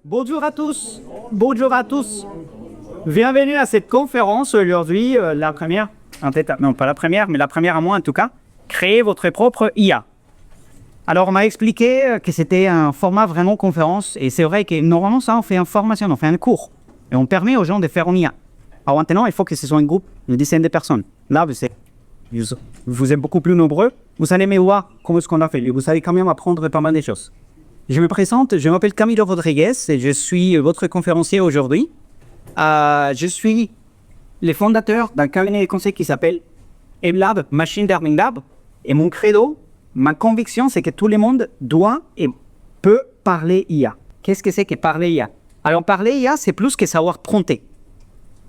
Bonjour à tous, bonjour à tous. Bienvenue à cette conférence aujourd'hui, la première, en tête, non pas la première, mais la première à moi en tout cas, créer votre propre IA. Alors on m'a expliqué que c'était un format vraiment conférence et c'est vrai que normalement ça on fait une formation, on fait un cours et on permet aux gens de faire une IA. Alors maintenant il faut que ce soit un groupe, une dizaine de personnes. Là vous êtes beaucoup plus nombreux, vous allez me voir comment est-ce qu'on a fait, vous allez quand même apprendre pas mal de choses. Je me présente, je m'appelle Camilo Rodriguez et je suis votre conférencier aujourd'hui. Je suis le fondateur d'un cabinet de conseil qui s'appelle MLab, Machine Learning Lab. Et mon credo, ma conviction, c'est que tout le monde doit et peut parler IA. Qu'est-ce que c'est que parler IA? Alors parler IA, c'est plus que savoir prompter.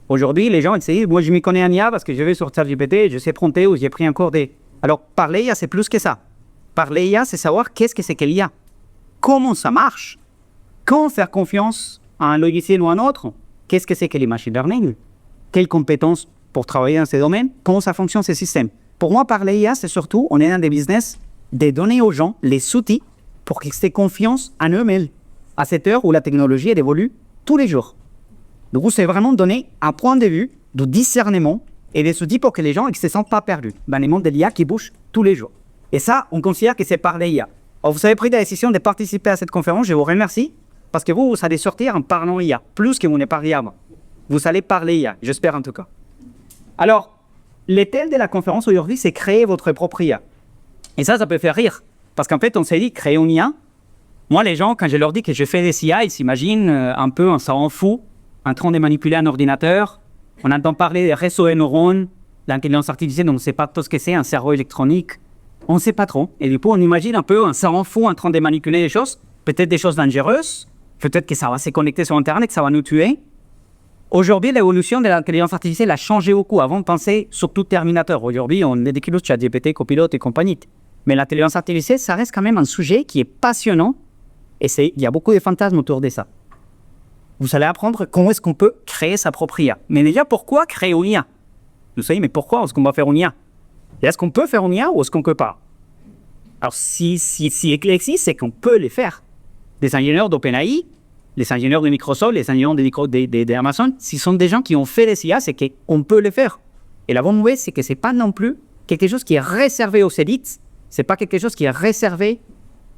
Aujourd'hui, les gens ils disent, moi je m'y connais en IA parce que je vais sur ChatGPT, je sais prompter ou j'ai pris un cours de... Alors parler IA, c'est plus que ça. Parler IA, c'est savoir qu'est-ce que c'est que l'IA. Comment ça marche? Quand faire confiance à un logiciel ou à un autre? Qu'est-ce que c'est que les machine learning? Quelles compétences pour travailler dans ces domaines? Comment ça fonctionne ces systèmes? Pour moi, parler IA, c'est surtout, on est dans des business, de donner aux gens les outils pour qu'ils aient confiance en eux-mêmes à cette heure où la technologie elle évolue tous les jours. Donc, c'est vraiment donner un point de vue de discernement et des outils pour que les gens ne se sentent pas perdus dans les mondes de l'IA qui bougent tous les jours. Et ça, on considère que c'est parler IA. Alors, vous avez pris la décision de participer à cette conférence, je vous remercie, parce que vous allez sortir en parlant IA, plus que vous ne parliez avant. Vous allez parler IA, j'espère en tout cas. Alors, le thème de la conférence aujourd'hui, c'est créer votre propre IA. Et ça peut faire rire, parce qu'en fait, on s'est dit, créer une IA. Moi, les gens, quand je leur dis que je fais des IA, ils s'imaginent un peu, on s'en fout, en train de manipuler un ordinateur. On entend parler des réseaux de neurones, l'intelligence artificielle, on ne sait pas tout ce que c'est, un cerveau électronique. On ne sait pas trop. Et du coup, on imagine un peu un savant fou en train de manipuler des choses, peut-être des choses dangereuses, peut-être que ça va se connecter sur Internet, que ça va nous tuer. Aujourd'hui, l'évolution de l'intelligence artificielle a changé beaucoup. Avant, on pensait surtout Terminator. Aujourd'hui, on est des kilos de ChatGPT, Copilot et compagnie. Mais l'intelligence artificielle, ça reste quand même un sujet qui est passionnant et il y a beaucoup de fantasmes autour de ça. Vous allez apprendre comment est-ce qu'on peut créer sa propre IA. Mais déjà, pourquoi créer une IA? Vous savez, mais pourquoi est-ce qu'on va faire une IA? Et est-ce qu'on peut faire une IA ou est-ce qu'on ne peut pas? Alors, si il existe, c'est qu'on peut les faire. Les ingénieurs d'OpenAI, les ingénieurs de Microsoft, les ingénieurs d'Amazon, s'ils sont des gens qui ont fait des IA, c'est qu'on peut les faire. Et la bonne nouvelle, c'est que ce n'est pas non plus quelque chose qui est réservé aux élites, ce n'est pas quelque chose qui est réservé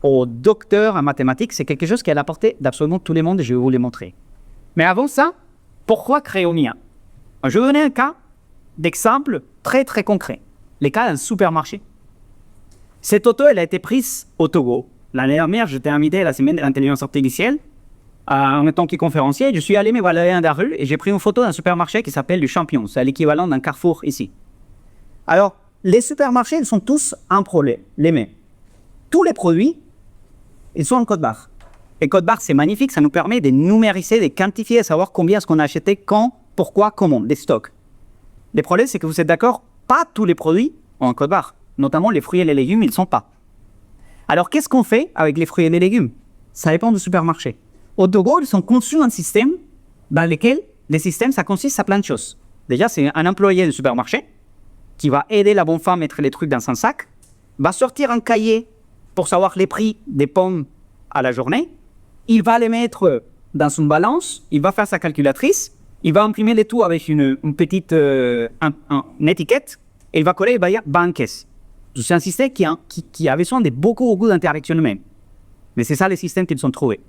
aux docteurs en mathématiques, c'est quelque chose qui est à la portée d'absolument tout le monde et je vais vous le montrer. Mais avant ça, pourquoi créer une IA? Je vais vous donner un cas d'exemple très très concret. Le cas d'un supermarché. Cette auto, elle a été prise au Togo. L'année dernière, j'étais invité à la semaine de l'intelligence artificielle en tant que conférencier. Je suis allé me balader dans la rue et j'ai pris une photo d'un supermarché qui s'appelle le Champion. C'est l'équivalent d'un Carrefour ici. Alors, les supermarchés, ils sont tous un problème, les mêmes. Tous les produits, ils sont en code barre. Et code barre, c'est magnifique, ça nous permet de numériser, de quantifier, de savoir combien est-ce qu'on a acheté, quand, pourquoi, comment, des stocks. Le problème, c'est que vous êtes d'accord, pas tous les produits ont un code barre. Notamment les fruits et les légumes, ils ne sont pas. Alors, qu'est-ce qu'on fait avec les fruits et les légumes? Ça dépend du supermarché. Au Togo, ils ont conçu un système dans lequel le système, ça consiste à plein de choses. Déjà, c'est un employé du supermarché qui va aider la bonne femme à mettre les trucs dans son sac, va sortir un cahier pour savoir les prix des pommes à la journée, il va les mettre dans une balance, il va faire sa calculatrice, il va imprimer les tout avec une petite une étiquette, et il va coller, il va dire banques. C'est un système qui a besoin de beaucoup d'interactions humaines. Mais c'est ça le système qu'ils ont trouvé.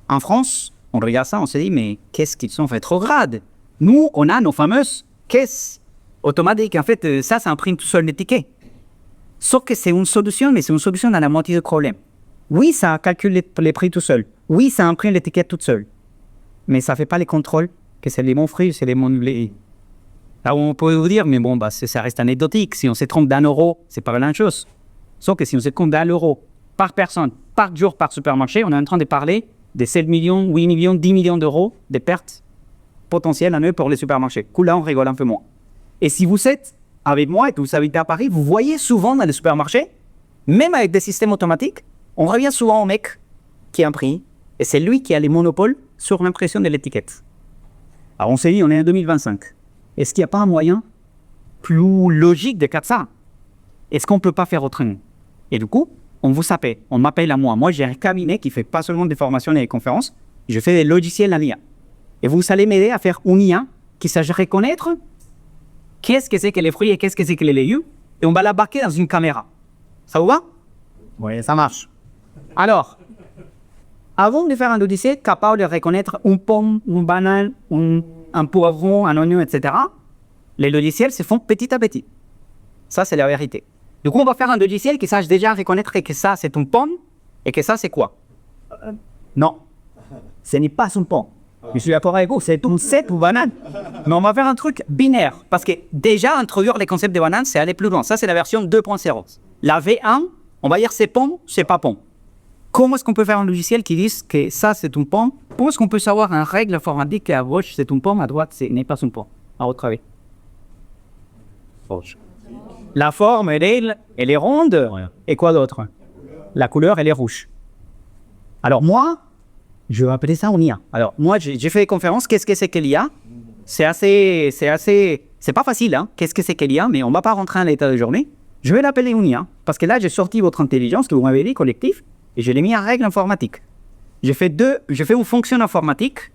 En France, on regarde ça, on se dit, mais qu'est-ce qu'ils sont rétrogrades? Nous, on a nos fameuses caisses automatiques. En fait, ça imprime tout seul l'étiquette. Sauf que c'est une solution, mais c'est une solution dans la moitié du problème. Oui, ça calcule les prix tout seul. Oui, ça imprime l'étiquette toute seule. Mais ça ne fait pas les contrôles, que c'est les bons fruits, c'est les bons... Là où on peut vous dire, mais bon, ça reste anecdotique. Si on se trompe d'1 euro, c'est pas la même chose. Sauf que si on se trompe d'1 euro par personne, par jour, par supermarché, on est en train de parler de 7 millions, 8 millions, 10 millions d'euros de pertes potentielles en eux pour les supermarchés. Cool, là, on rigole un peu moins. Et si vous êtes avec moi et que vous habitez à Paris, vous voyez souvent dans les supermarchés, même avec des systèmes automatiques, on revient souvent au mec qui imprime et c'est lui qui a les monopoles sur l'impression de l'étiquette. Alors on s'est dit, on est en 2025. Est-ce qu'il n'y a pas un moyen plus logique de faire ça? Est-ce qu'on ne peut pas faire autrement? Et du coup, on m'appelle à moi. Moi, j'ai un cabinet qui fait pas seulement des formations et des conférences, Je fais des logiciels en IA. Et vous allez m'aider à faire une IA qui sache reconnaître qu'est-ce que c'est que les fruits et qu'est-ce que c'est que les légumes. Et on va la baquer dans une caméra. Ça vous va? Oui, ça marche. Alors, avant de faire un logiciel capable de reconnaître une pomme, une banane, un poivron, un oignon, etc., les logiciels se font petit à petit. Ça, c'est la vérité. Du coup, on va faire un logiciel qui sache déjà reconnaître que ça, c'est une pomme et que ça, c'est quoi? Non, ce n'est pas une pomme. Je suis d'accord avec vous, c'est une cèpe ou banane. Mais on va faire un truc binaire. Parce que déjà, introduire les concepts de banane, c'est aller plus loin. Ça, c'est la version 2.0. La V1, on va dire c'est pomme, c'est pas pomme. Comment est-ce qu'on peut faire un logiciel qui dise que ça, c'est une pomme? Comment est-ce qu'on peut savoir en règle informatique qu'à gauche, c'est une pomme, à droite, ce n'est pas une pomme? À votre avis. La forme, elle est ronde. Ouais. Et quoi d'autre? La couleur, elle est rouge. Alors moi, je vais appeler ça une IA. Alors moi, j'ai fait des conférences. Qu'est-ce que c'est que l'IA? C'est pas facile, hein? Qu'est-ce que c'est que l'IA? Mais on va pas rentrer en l'état de journée. Je vais l'appeler une IA. Parce que là, j'ai sorti votre intelligence, que vous m'avez dit, collectif, et je l'ai mis en règle informatique. J'ai fait une fonction informatique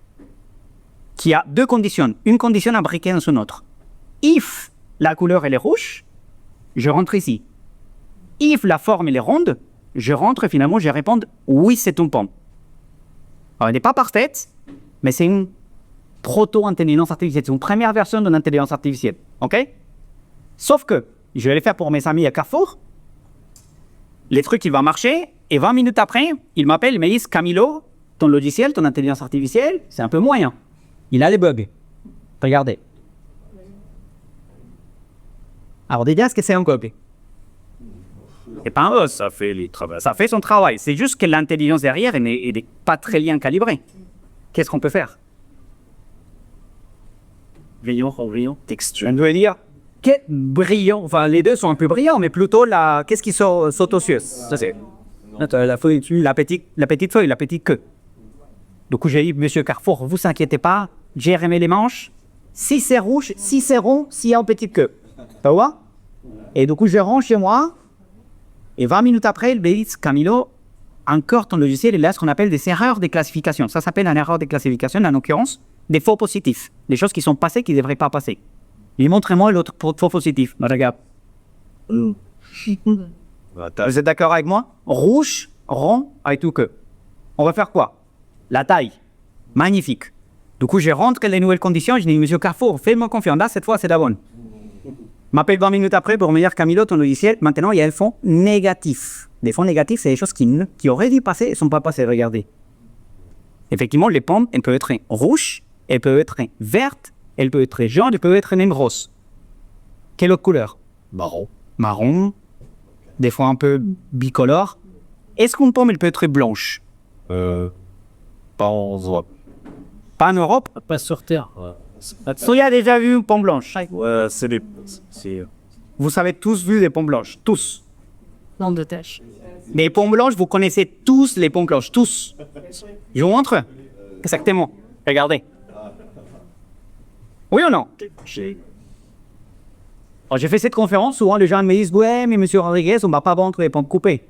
qui a deux conditions. Une condition imbriquée dans une autre. If la couleur, elle est rouge, je rentre ici. If la forme, elle est ronde, je rentre et finalement, je réponds oui, c'est une pomme. Alors, elle n'est pas parfaite, mais c'est une proto-intelligence artificielle. C'est une première version de l'intelligence artificielle. OK? Sauf que, je vais le faire pour mes amis à Carrefour. Les trucs, il va marcher. Et 20 minutes après, ils m'appellent, ils me disent Camilo, ton logiciel, ton intelligence artificielle, c'est un peu moyen. Il a des bugs. Regardez. Alors déjà, est-ce que c'est un bug? C'est pas un bug. Ça fait son travail. C'est juste que l'intelligence derrière, elle n'est pas très bien calibrée. Qu'est-ce qu'on peut faire? Brillant, texture. Je veux dire, brillant. Enfin, les deux sont un peu brillants, mais plutôt qu'est-ce qui saute aux cieux? Ça c'est la petite feuille, la petite queue. Du coup, j'ai dit, monsieur Carrefour, vous inquiétez pas, j'ai remis les manches. Si c'est rouge, si c'est rond, s'il y a une petite queue. Ça va? Et du coup, je rentre chez moi. Et 20 minutes après, il me dit, Camilo, encore ton logiciel, il a ce qu'on appelle des erreurs de classification. Ça s'appelle une erreur de classification, en l'occurrence, des faux positifs. Des choses qui sont passées, qui ne devraient pas passer. Il montre-moi l'autre faux positif. Regarde. Vous êtes d'accord avec moi? Rouge, rond, avec tout que. On va faire quoi? La taille. Magnifique. Du coup, je rentre les nouvelles conditions. Je dis, monsieur Carrefour, fais-moi confiance. Là, cette fois, c'est la bonne. M'appelle 20 minutes après pour me dire, Camilo, ton logiciel, maintenant, il y a un fond négatif. Les fonds négatifs, c'est des choses qui auraient dû passer et ne sont pas passées. Regardez. Effectivement, les pommes, elles peuvent être rouges, elles peuvent être vertes, elles peuvent être jaunes, elles peuvent être même roses. Quelle autre couleur? Marron. Marron. Des fois un peu bicolore. Est-ce qu'une pomme, elle peut être blanche? Pas en Europe. Pas en Europe? Pas sur Terre. Qui a déjà vu une pomme blanche? Ouais, Vous avez tous vu des pommes blanches, tous. Nombre de tâches. Les pommes blanches, vous connaissez tous les pommes blanches, tous. Je vous montre? Exactement. Regardez. Oui ou non? Alors, j'ai fait cette conférence, souvent les gens me disent « Ouais, mais monsieur Rodriguez, on ne va pas vendre les pommes coupées. »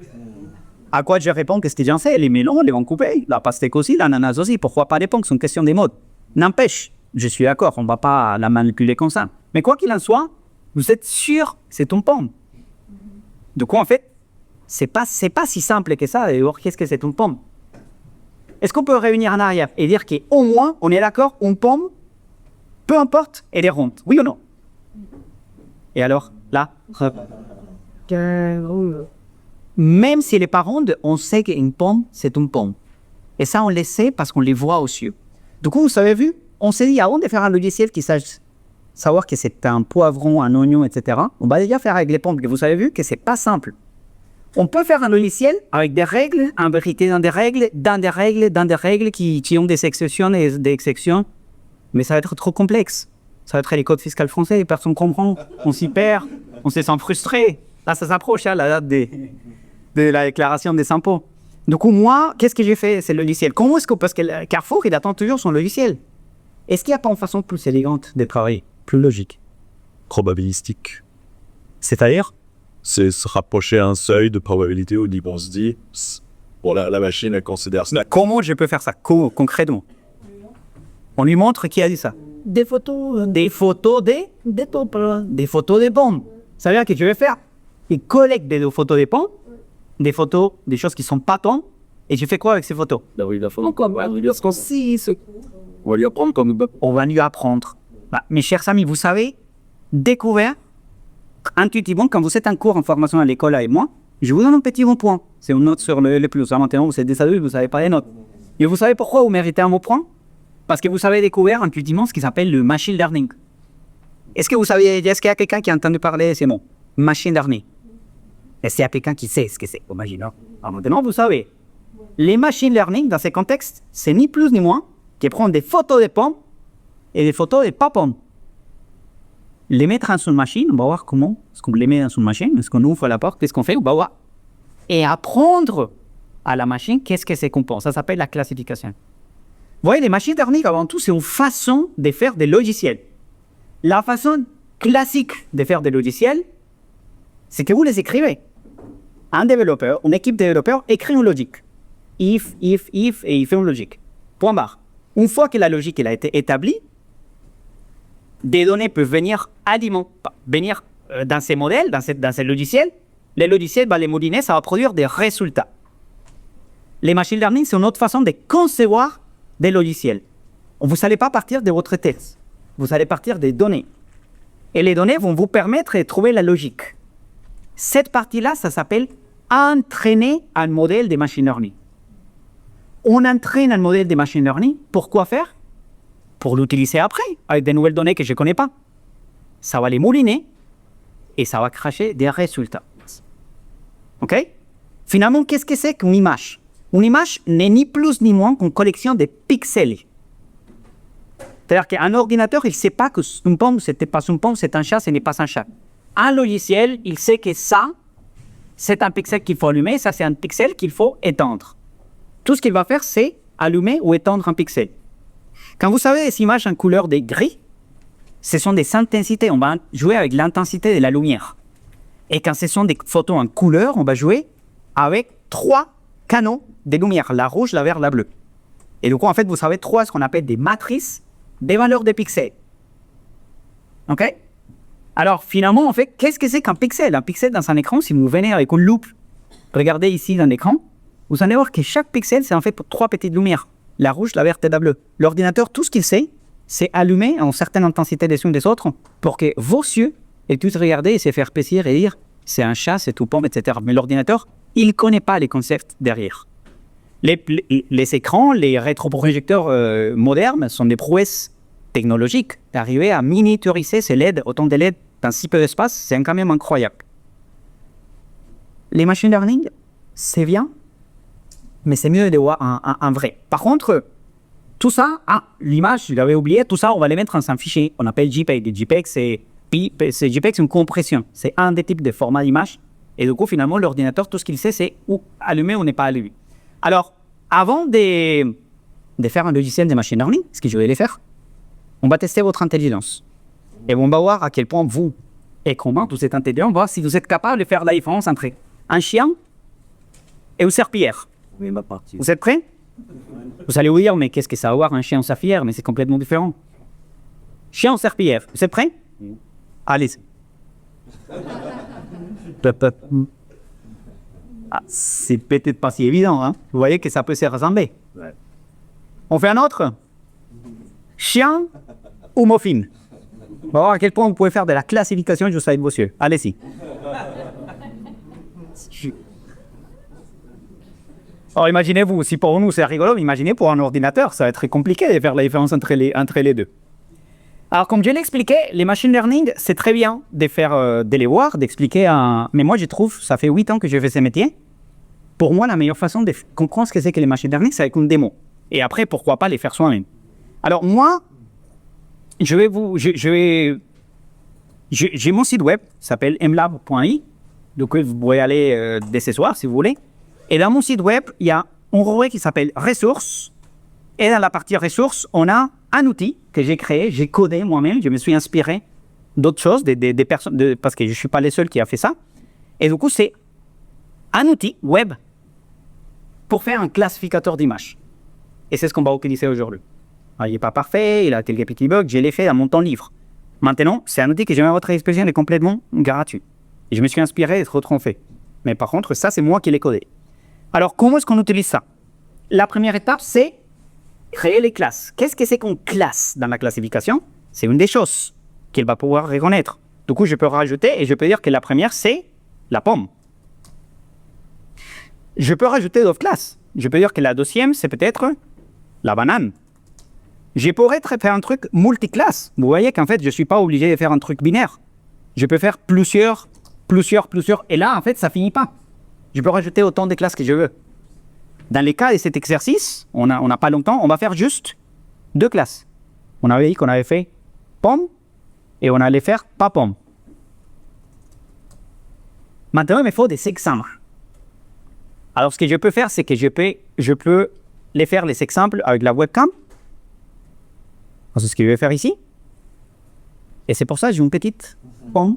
À quoi je réponds que c'est déjà ça, les melons, les pommes coupées, la pastèque aussi, l'ananas aussi, pourquoi pas les pommes? C'est une question des modes. N'empêche, je suis d'accord, on ne va pas la manipuler comme ça. Mais quoi qu'il en soit, vous êtes sûr, c'est une pomme. Du coup, en fait, c'est pas si simple que ça, d'ailleurs, qu'est-ce que c'est une pomme? Est-ce qu'on peut réunir en arrière et dire qu'au moins, on est d'accord, une pomme, peu importe, elle est ronde, oui ou non? Et alors, là, même si elle n'est pas ronde, on sait qu'une pomme, c'est une pomme. Et ça, on le sait parce qu'on les voit aux yeux. Du coup, vous avez vu, on s'est dit, avant de faire un logiciel qui sache savoir que c'est un poivron, un oignon, etc., on va déjà faire avec les pommes, que vous avez vu que c'est pas simple. On peut faire un logiciel avec des règles, en vérité dans des règles qui ont des exceptions et des exceptions, mais ça va être trop complexe. Ça va être les codes fiscaux français, personne ne comprend, on s'y perd, on se sent frustré. Là, ça s'approche, hein, la date de la déclaration des impôts. Du coup, moi, qu'est-ce que j'ai fait? C'est le logiciel. Comment est-ce que, parce que Carrefour, il attend toujours son logiciel. Est-ce qu'il n'y a pas une façon plus élégante de travailler, plus logique? Probabilistique. C'est-à-dire? C'est se rapprocher à un seuil de probabilité où on se dit Bon, la machine, elle considère ça. Comment je peux faire ça concrètement? On lui montre qui a dit ça. Des photos des photos des bombes. Ça veut dire que je vais faire, il collecte des photos des bombes, des photos, des choses qui sont pas tombes, et je fais quoi avec ces photos? On va lui apprendre comme On va lui apprendre. Mes chers amis, vous savez, découvert intuitivement, quand vous êtes en cours en formation à l'école avec moi, je vous donne un petit bon point. C'est une note sur le plus. Maintenant, vous êtes des adultes, vous ne savez pas les notes. Et vous savez pourquoi vous méritez un bon point? Parce que vous avez découvert intuitivement ce qui s'appelle le machine learning. Est-ce qu'il y a quelqu'un qui a entendu parler de ces mots? Machine learning. Est-ce qu'il y a quelqu'un qui sait ce que c'est? Imaginons. Alors maintenant, vous savez. Les machine learning, dans ces contextes, c'est ni plus ni moins que prendre des photos des pommes et des photos des pas pommes. Les mettre dans une machine, on va voir comment. Est-ce qu'on les met dans une machine? Est-ce qu'on ouvre la porte? Qu'est-ce qu'on fait? On va voir. Et apprendre à la machine qu'est-ce que c'est qu'on pense. Ça s'appelle la classification. Vous voyez, les machines learning, avant tout, c'est une façon de faire des logiciels. La façon classique de faire des logiciels, c'est que vous les écrivez. Un développeur, une équipe de développeurs écrit une logique. If, et il fait une logique. Point barre. Une fois que la logique elle a été établie, des données peuvent venir dans ces modèles, dans ces logiciels. Les logiciels, les mouliner, ça va produire des résultats. Les machine learning, c'est une autre façon de concevoir des logiciels. Vous n'allez pas partir de votre tête. Vous allez partir des données. Et les données vont vous permettre de trouver la logique. Cette partie-là, ça s'appelle entraîner un modèle de machine learning. On entraîne un modèle de machine learning. Pour quoi faire? Pour l'utiliser après, avec des nouvelles données que je ne connais pas. Ça va les mouliner et ça va cracher des résultats. OK? Finalement, qu'est-ce que c'est qu'une image? Une image n'est ni plus ni moins qu'une collection de pixels. C'est-à-dire qu'un ordinateur, il ne sait pas que une pomme, ce n'était pas une pomme, c'est un chat, ce n'est pas un chat. Un logiciel, il sait que ça, c'est un pixel qu'il faut allumer, ça, c'est un pixel qu'il faut éteindre. Tout ce qu'il va faire, c'est allumer ou éteindre un pixel. Quand vous savez des images en couleur de gris, ce sont des intensités. On va jouer avec l'intensité de la lumière. Et quand ce sont des photos en couleur, on va jouer avec 3 canaux de lumière, la rouge, la verte, la bleue. Et du coup, en fait, vous savez 3 ce qu'on appelle des matrices des valeurs de pixels. OK? Alors, finalement, en fait, qu'est-ce que c'est qu'un pixel? Un pixel dans un écran, si vous venez avec une loupe, regardez ici dans l'écran, vous allez voir que chaque pixel, c'est en fait pour 3 petites lumières. La rouge, la verte et la bleue. L'ordinateur, tout ce qu'il sait, c'est allumer en certaines intensités des unes des autres pour que vos yeux aient tous regardé et se faire plaisir et dire c'est un chat, c'est tout pomme, etc. Mais l'ordinateur, il ne connaît pas les concepts derrière. Les écrans, les rétroprojecteurs modernes sont des prouesses technologiques. D'arriver à miniaturiser ces LED, autant de LED dans si peu d'espace, c'est quand même incroyable. Les machine learning, c'est bien, mais c'est mieux de voir un vrai. Par contre, tout ça, l'image, je l'avais oublié, tout ça, on va les mettre dans un fichier. On appelle JPEG. Et JPEG, c'est une compression. C'est un des types de formats d'image. Et du coup, finalement, l'ordinateur, tout ce qu'il sait, c'est où allumer ou n'est pas allumé. Alors, avant de faire un logiciel de machine learning, ce que je vais les faire, on va tester votre intelligence. Et on va voir à quel point vous et comment vous êtes intelligent, on va voir si vous êtes capable de faire la différence entre un chien et une serpillière. Oui, ma partie. Vous êtes prêts? Vous allez vous dire, mais qu'est-ce que ça va avoir un chien ou serpillière? Mais c'est complètement différent. Chien ou serpillière, vous êtes prêts? Allez-y. C'est peut-être pas si évident, hein? Vous voyez que ça peut se ressembler. Ouais. On fait un autre? Chien ou muffin? On va voir à quel point vous pouvez faire de la classification juste avec vos yeux. Allez-y. Alors imaginez-vous, si pour nous c'est rigolo, imaginez pour un ordinateur, ça va être très compliqué de faire la différence entre les deux. Alors comme je l'ai expliqué, les machine learning, c'est très bien de faire, de les voir, d'expliquer mais moi je trouve, ça fait 8 ans que je fais ce métier. Pour moi, la meilleure façon de comprendre ce que c'est que les machine learning, c'est avec une démo. Et après, pourquoi pas les faire soi-même. Alors moi, j'ai mon site web, ça s'appelle mlab.i, donc vous pouvez aller dès ce soir si vous voulez. Et dans mon site web, il y a un rubrique qui s'appelle ressources. Et dans la partie ressources, on a un outil que j'ai créé, j'ai codé moi-même, je me suis inspiré d'autres choses, des personnes, parce que je ne suis pas le seul qui a fait ça. Et du coup, c'est un outil web pour faire un classificateur d'images. Et c'est ce qu'on va utiliser aujourd'hui. Alors, il n'est pas parfait, il a quelques petits bugs, je l'ai fait à mon temps libre. Maintenant, c'est un outil que j'ai mis à votre disposition, il est complètement gratuit. Et je me suis inspiré d'être autrement fait. Mais par contre, ça, c'est moi qui l'ai codé. Alors, comment est-ce qu'on utilise ça? La première étape, c'est créer les classes. Qu'est-ce que c'est qu'on classe dans la classification? C'est une des choses qu'il va pouvoir reconnaître. Du coup, je peux rajouter et je peux dire que la première, c'est la pomme. Je peux rajouter d'autres classes. Je peux dire que la deuxième, c'est peut-être la banane. Je pourrais faire un truc multiclasse. Vous voyez qu'en fait, je ne suis pas obligé de faire un truc binaire. Je peux faire plusieurs. Et là, en fait, ça ne finit pas. Je peux rajouter autant de classes que je veux. Dans les cas de cet exercice, on n'a pas longtemps, on va faire juste 2 classes. On avait dit qu'on avait fait pomme et on allait faire pas pomme. Maintenant, il me faut des exemples. Alors, ce que je peux faire, c'est que je peux les faire les exemples avec la webcam. C'est ce que je vais faire ici. Et c'est pour ça que j'ai une petite pomme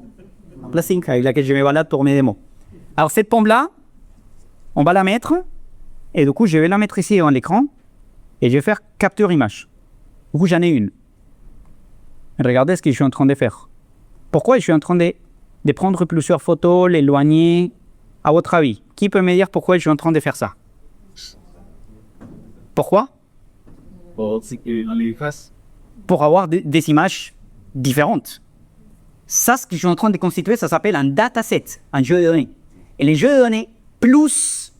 en plastique avec laquelle je me balade pour mes démos. Alors, cette pomme-là, on va la mettre. Et du coup, je vais la mettre ici à l'écran. Et je vais faire capture image. Du coup, j'en ai une. Regardez ce que je suis en train de faire. Pourquoi je suis en train de prendre plusieurs photos, l'éloigner? À votre avis, qui peut me dire pourquoi je suis en train de faire ça? Pourquoi? Pour avoir des images différentes. Ça, ce que je suis en train de constituer, ça s'appelle un dataset, un jeu de données. Et les jeux de données, plus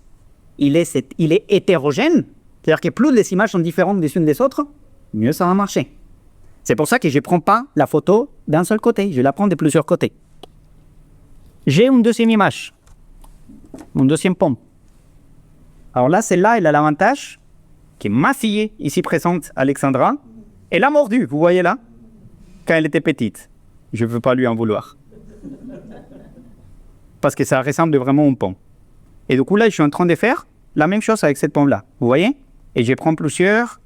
il est hétérogène, c'est-à-dire que plus les images sont différentes les unes des autres, mieux ça va marcher. C'est pour ça que je ne prends pas la photo d'un seul côté, je la prends de plusieurs côtés. J'ai une deuxième image, une deuxième pomme. Alors là, celle-là, elle a l'avantage que ma fille, ici présente, Alexandra, elle a mordu, vous voyez là, quand elle était petite. Je ne veux pas lui en vouloir. Parce que ça ressemble vraiment à une pomme. Et du coup, là, je suis en train de faire la même chose avec cette pomme-là. Vous voyez? Et je prends plusieurs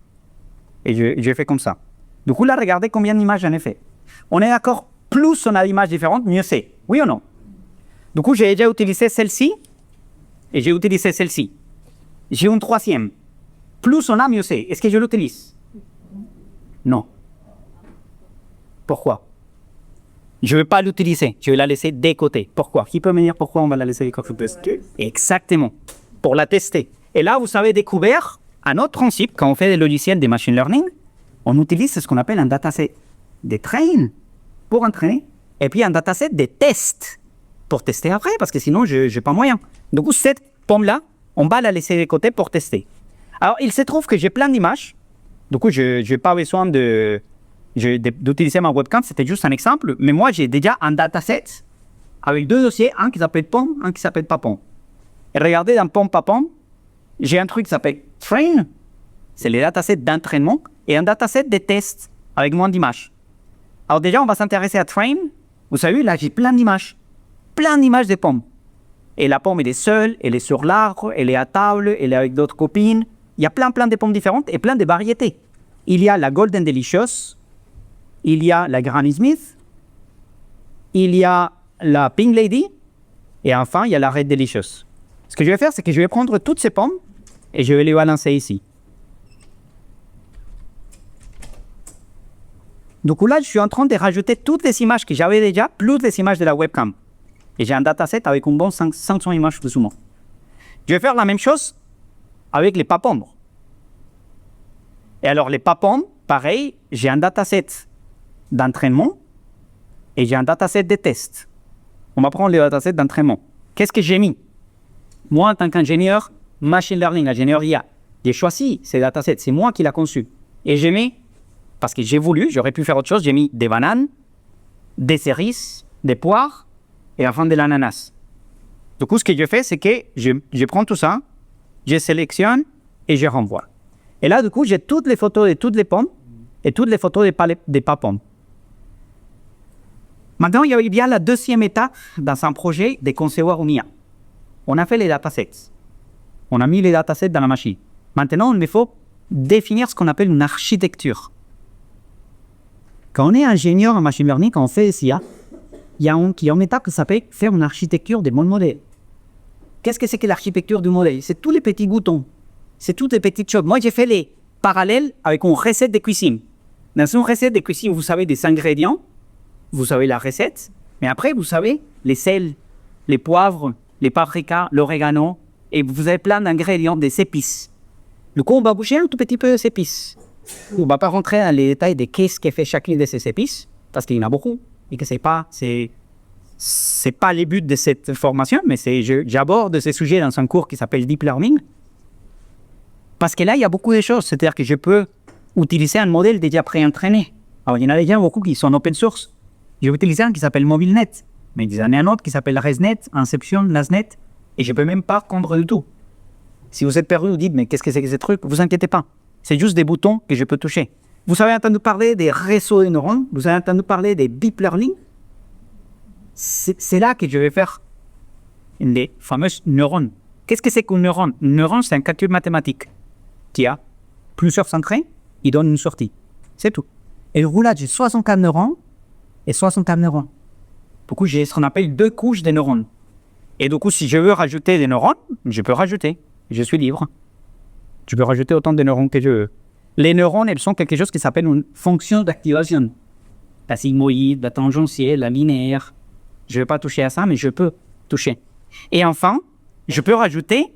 et je fais comme ça. Du coup, là, regardez combien d'images j'en ai fait. On est d'accord, plus on a d'images différentes, mieux c'est. Oui ou non? Du coup, j'ai déjà utilisé celle-ci et j'ai utilisé celle-ci. J'ai une troisième. Plus on a, mieux c'est. Est-ce que je l'utilise? Non. Pourquoi? Je ne vais pas l'utiliser. Je vais la laisser de côté. Pourquoi? Qui peut me dire pourquoi on va la laisser de côté? Exactement. Pour la tester. Et là, vous avez découvert un autre principe. Quand on fait des logiciels de machine learning, on utilise ce qu'on appelle un dataset de train pour entraîner. Et puis un dataset de test pour tester après. Parce que sinon, je n'ai pas moyen. Du coup, cette pomme-là, on va la laisser de côté pour tester. Alors, il se trouve que j'ai plein d'images. Du coup, je n'ai pas besoin d'utiliser ma webcam, c'était juste un exemple. Mais moi, j'ai déjà un dataset avec 2 dossiers, un qui s'appelle pomme, un qui s'appelle pas pomme. Et regardez, dans pomme, pas pomme, j'ai un truc qui s'appelle train, c'est les datasets d'entraînement, et un dataset de tests avec moins d'images. Alors déjà, on va s'intéresser à train. Vous savez, là, j'ai plein d'images de pommes. Et la pomme, elle est seule, elle est sur l'arbre, elle est à table, elle est avec d'autres copines. Il y a plein de pommes différentes et plein de variétés. Il y a la Golden Delicious, il y a la Granny Smith, il y a la Pink Lady, et enfin, il y a la Red Delicious. Ce que je vais faire, c'est que je vais prendre toutes ces pommes et je vais les balancer ici. Du coup, là, je suis en train de rajouter toutes les images que j'avais déjà, plus les images de la webcam. Et j'ai un dataset avec un bon 500 images plus ou moins. Je vais faire la même chose avec les papommes. Et alors, les papommes, pareil, j'ai un dataset d'entraînement et j'ai un dataset de tests. On va prendre le dataset d'entraînement. Qu'est-ce que j'ai mis? Moi, en tant qu'ingénieur machine learning, ingénieur IA, j'ai choisi ces datasets. C'est moi qui l'ai conçu. Et j'ai mis, parce que j'ai voulu, j'aurais pu faire autre chose, j'ai mis des bananes, des cerises, des poires et enfin de l'ananas. Du coup, ce que je fais, c'est que je prends tout ça, je sélectionne et je renvoie. Et là, du coup, j'ai toutes les photos de toutes les pommes et toutes les photos des pas pommes. Maintenant, il y a la deuxième étape dans un projet de concevoir une IA. On a fait les datasets. On a mis les datasets dans la machine. Maintenant, il faut définir ce qu'on appelle une architecture. Quand on est ingénieur en machine learning, quand on fait des IA, il y a une étape qui s'appelle faire une architecture de mon modèle. Qu'est-ce que c'est que l'architecture du modèle? C'est tous les petits boutons c'est toutes des petites choses. Moi, j'ai fait les parallèles avec une recette de cuisine. Dans une recette de cuisine, vous savez des ingrédients, vous savez la recette, mais après, vous savez les sels, les poivres, les paprikas, l'orégano, et vous avez plein d'ingrédients, des épices. Du coup, on va bouger un tout petit peu ces épices. On ne va pas rentrer dans les détails de qu'est-ce qui fait chacune de ces épices, parce qu'il y en a beaucoup, et que c'est pas les buts de cette formation, mais j'aborde ces sujets dans un cours qui s'appelle Deep Learning, parce que là, il y a beaucoup de choses, c'est-à-dire que je peux utiliser un modèle déjà pré-entraîné. Alors, il y en a déjà beaucoup qui sont open source. Je vais utiliser un qui s'appelle MobileNet, mais il y en a un autre qui s'appelle ResNet, Inception, NasNet, et je ne peux même pas comprendre du tout. Si vous êtes perdu, vous dites, mais qu'est-ce que c'est que ce truc? Vous inquiétez pas. C'est juste des boutons que je peux toucher. Vous avez entendu parler des réseaux de neurones? Vous avez entendu parler des deep learning? C'est là que je vais faire les fameuses neurones. Qu'est-ce que c'est qu'un neurone? Un neurone, c'est un calcul mathématique qui a plusieurs entrées, il donne une sortie. C'est tout. Et du coup, là, j'ai 64 neurones et 64 neurones. Du coup, j'ai ce qu'on appelle 2 couches de neurones. Et du coup, si je veux rajouter des neurones, je peux rajouter. Je suis libre. Je peux rajouter autant de neurones que je veux. Les neurones, elles sont quelque chose qui s'appelle une fonction d'activation. La sigmoïde, la tangentielle, la linéaire. Je ne vais pas toucher à ça, mais je peux toucher. Et enfin, je peux rajouter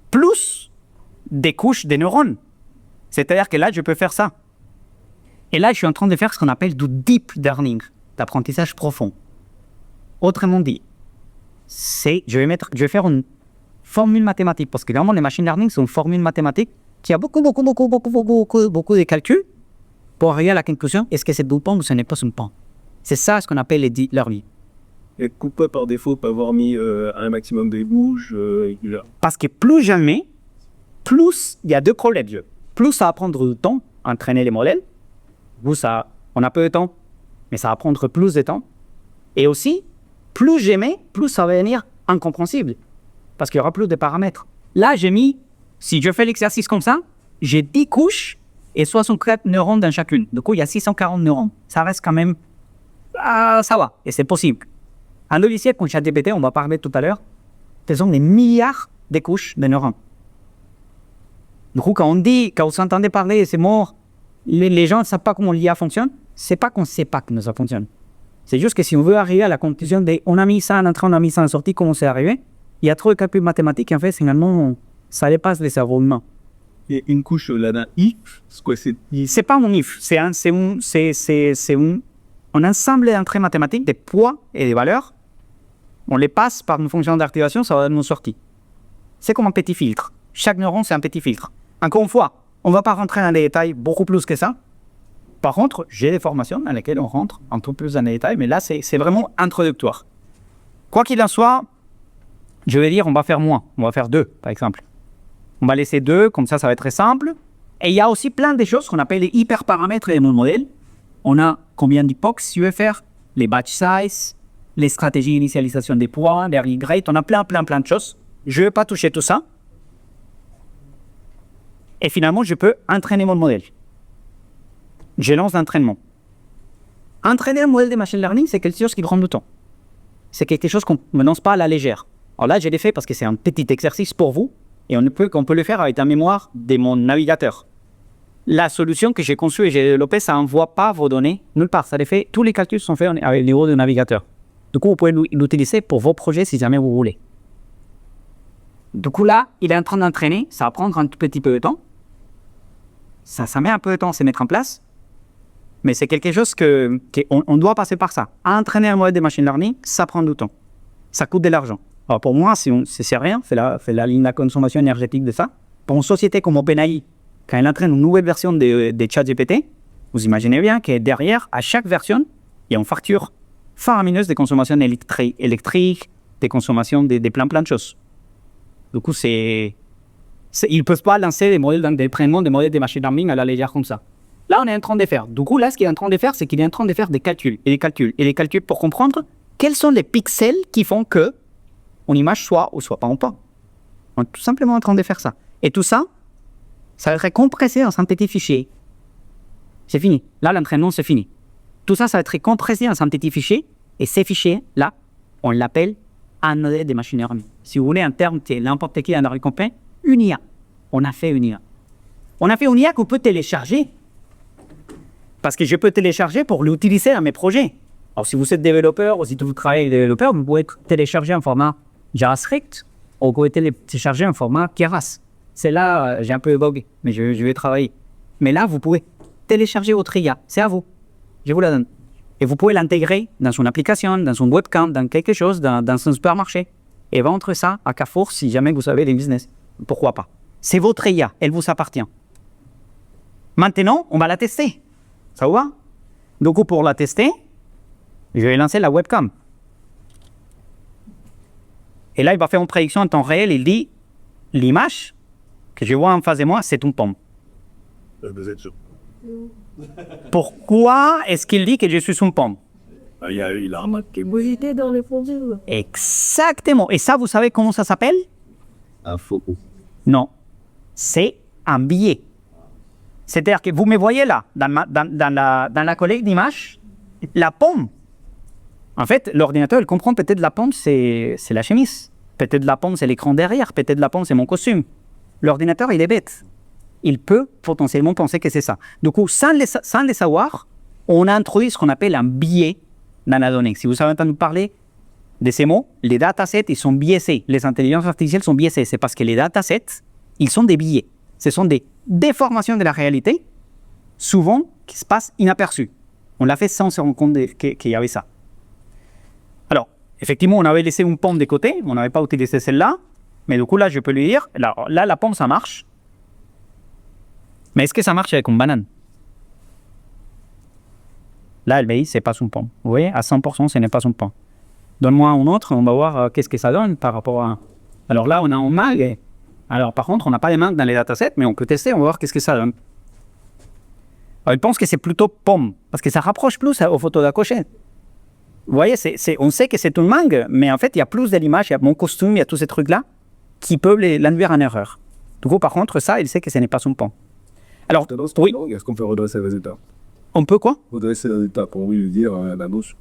plus des couches de neurones. C'est-à-dire que là, je peux faire ça. Et là, je suis en train de faire ce qu'on appelle du deep learning, d'apprentissage profond. Autrement dit, je vais faire une formule mathématique, parce que vraiment, les machine learning, c'est une formule mathématique qui a beaucoup de calculs pour arriver à la conclusion, est-ce que c'est un pont ou ce n'est pas un pont. C'est ça ce qu'on appelle les deep learning. Et pourquoi par défaut pas avoir mis un maximum de bouges Parce que plus jamais, plus il y a 2 problèmes. Plus ça va prendre du temps à entraîner les modèles, on a peu de temps, mais ça va prendre plus de temps. Et aussi, plus j'aimais, plus ça va devenir incompréhensible. Parce qu'il y aura plus de paramètres. Là, si je fais l'exercice comme ça, j'ai 10 couches et 64 neurones dans chacune. Du coup, il y a 640 neurones. Ça reste quand même... ça va, et c'est possible. Un logiciel comme ChatGPT, on va parler tout à l'heure, ce sont des milliards de couches de neurones. Du coup, quand vous entendez parler, c'est mort, les gens ne savent pas comment l'IA fonctionne, c'est pas qu'on ne sait pas comment ça fonctionne. C'est juste que si on veut arriver à la conclusion de on a mis ça en entrée, on a mis ça en sortie, comment c'est arrivé, il y a trop de calculs mathématiques, en fait, finalement, ça dépasse les cerveaux humains. Et une couche là d'un if, c'est quoi? C'est pas un if, c'est un ensemble d'entrées mathématiques, des poids et des valeurs. On les passe par une fonction d'activation, ça va donner une sortie. C'est comme un petit filtre. Chaque neurone, c'est un petit filtre. Encore une fois, on ne va pas rentrer dans les détails beaucoup plus que ça. Par contre, j'ai des formations dans lesquelles on rentre un peu plus dans les détails, mais là, c'est vraiment introductoire. Quoi qu'il en soit, je vais dire, on va faire moins. On va faire 2, par exemple. On va laisser 2, comme ça va être très simple. Et il y a aussi plein de choses qu'on appelle les hyperparamètres de mon modèle. On a combien d'hypox je veux faire, les batch size, les stratégies d'initialisation des poids, les early grade. On a plein de choses. Je ne vais pas toucher tout ça. Et finalement, je peux entraîner mon modèle. Je lance l'entraînement. Entraîner un modèle de machine learning, c'est quelque chose qui prend du temps. C'est quelque chose qu'on ne me lance pas à la légère. Alors là, je l'ai fait parce que c'est un petit exercice pour vous et on peut le faire avec la mémoire de mon navigateur. La solution que j'ai conçue et j'ai développée, ça n'envoie pas vos données nulle part. Ça les fait, tous les calculs sont faits avec le niveau du navigateur. Du coup, vous pouvez l'utiliser pour vos projets si jamais vous voulez. Du coup, là, il est en train d'entraîner. Ça va prendre un tout petit peu de temps. Ça met un peu de temps à se mettre en place. Mais c'est quelque chose qu'on doit passer par ça. À entraîner un modèle de machine learning, ça prend du temps. Ça coûte de l'argent. Alors pour moi, c'est rien, c'est la ligne de consommation énergétique de ça. Pour une société comme OpenAI, quand elle entraîne une nouvelle version de ChatGPT, vous imaginez bien que derrière, à chaque version, il y a une facture faramineuse de consommation électrique, de consommation de plein de choses. Du coup, ils ne peuvent pas lancer des modèles d'entraînement, des modèles de machine learning à la légère comme ça. Là, on est en train de faire. Du coup, là, ce qu'il est en train de faire, c'est qu'il est en train de faire des calculs, et des calculs pour comprendre quels sont les pixels qui font que une image soit ou soit pas en point. On est tout simplement en train de faire ça. Et tout ça, ça va être compressé dans un petit fichier. C'est fini. Là, l'entraînement, c'est fini. Tout ça, ça va être compressé dans un petit fichier. Et ces fichiers-là, on l'appelle un modèle de machine learning. Si vous voulez un terme, c'est n'importe qui dans la compagnie, une IA. On a fait une IA. On a fait une IA qu'on peut télécharger. Parce que je peux télécharger pour l'utiliser dans mes projets. Alors, si vous êtes développeur ou si vous travaillez avec des développeurs, vous pouvez télécharger un format JavaScript ou vous pouvez télécharger un format Keras. C'est là, j'ai un peu évoqué, mais je vais travailler. Mais là, vous pouvez télécharger votre IA. C'est à vous. Je vous la donne. Et vous pouvez l'intégrer dans une application, dans une webcam, dans quelque chose, dans un supermarché. Et vendre ça à Carrefour si jamais vous avez des business. Pourquoi pas? C'est votre IA. Elle vous appartient. Maintenant, on va la tester. Ça vous va? Donc, pour la tester, je vais lancer la webcam. Et là, il va faire une prédiction en temps réel. Il dit, l'image que je vois en face de moi, c'est une pomme. Vous êtes sûr? Pourquoi est-ce qu'il dit que je suis une pomme? Il a remarqué. Vous étiez dans les fonds. Exactement. Et ça, vous savez comment ça s'appelle? Un faux. Non. C'est un biais. C'est-à-dire que vous me voyez là, dans la collecte d'images, la pomme. En fait, l'ordinateur, il comprend peut-être la pomme, c'est la chemise. Peut-être la pomme, c'est l'écran derrière. Peut-être la pomme, c'est mon costume. L'ordinateur, il est bête. Il peut potentiellement penser que c'est ça. Du coup, sans le savoir, on a introduit ce qu'on appelle un biais dans la donnée. Si vous avez entendu parler de ces mots, les datasets, ils sont biaisés. Les intelligences artificielles sont biaisées. C'est parce que les datasets, ils sont des biais. Ce sont des déformations de la réalité, souvent qui se passent inaperçues. On l'a fait sans se rendre compte qu'il y avait ça. Alors, effectivement, on avait laissé une pomme de côté, on n'avait pas utilisé celle-là, mais du coup, là, je peux lui dire, là, la pomme, ça marche. Mais est-ce que ça marche avec une banane? Là, elle me dit, c'est pas une pomme. Vous voyez, à 100%, ce n'est pas une pomme. Donne-moi un autre, on va voir qu'est-ce que ça donne par rapport à... Alors là, on a un mag. Alors, par contre, on n'a pas les mangues dans les datasets, mais on peut tester, on va voir qu'est-ce que ça donne. Alors, il pense que c'est plutôt pomme, parce que ça rapproche plus aux photos d'à côté. Vous voyez, on sait que c'est une mangue, mais en fait, il y a plus de l'image, il y a mon costume, il y a tous ces trucs-là qui peuvent l'induire en erreur. Du coup, par contre, ça, il sait que ce n'est pas une pomme. Alors, oui. Est-ce qu'on peut redresser les résultats? On peut quoi? Redresser les résultats pour lui dire la notion.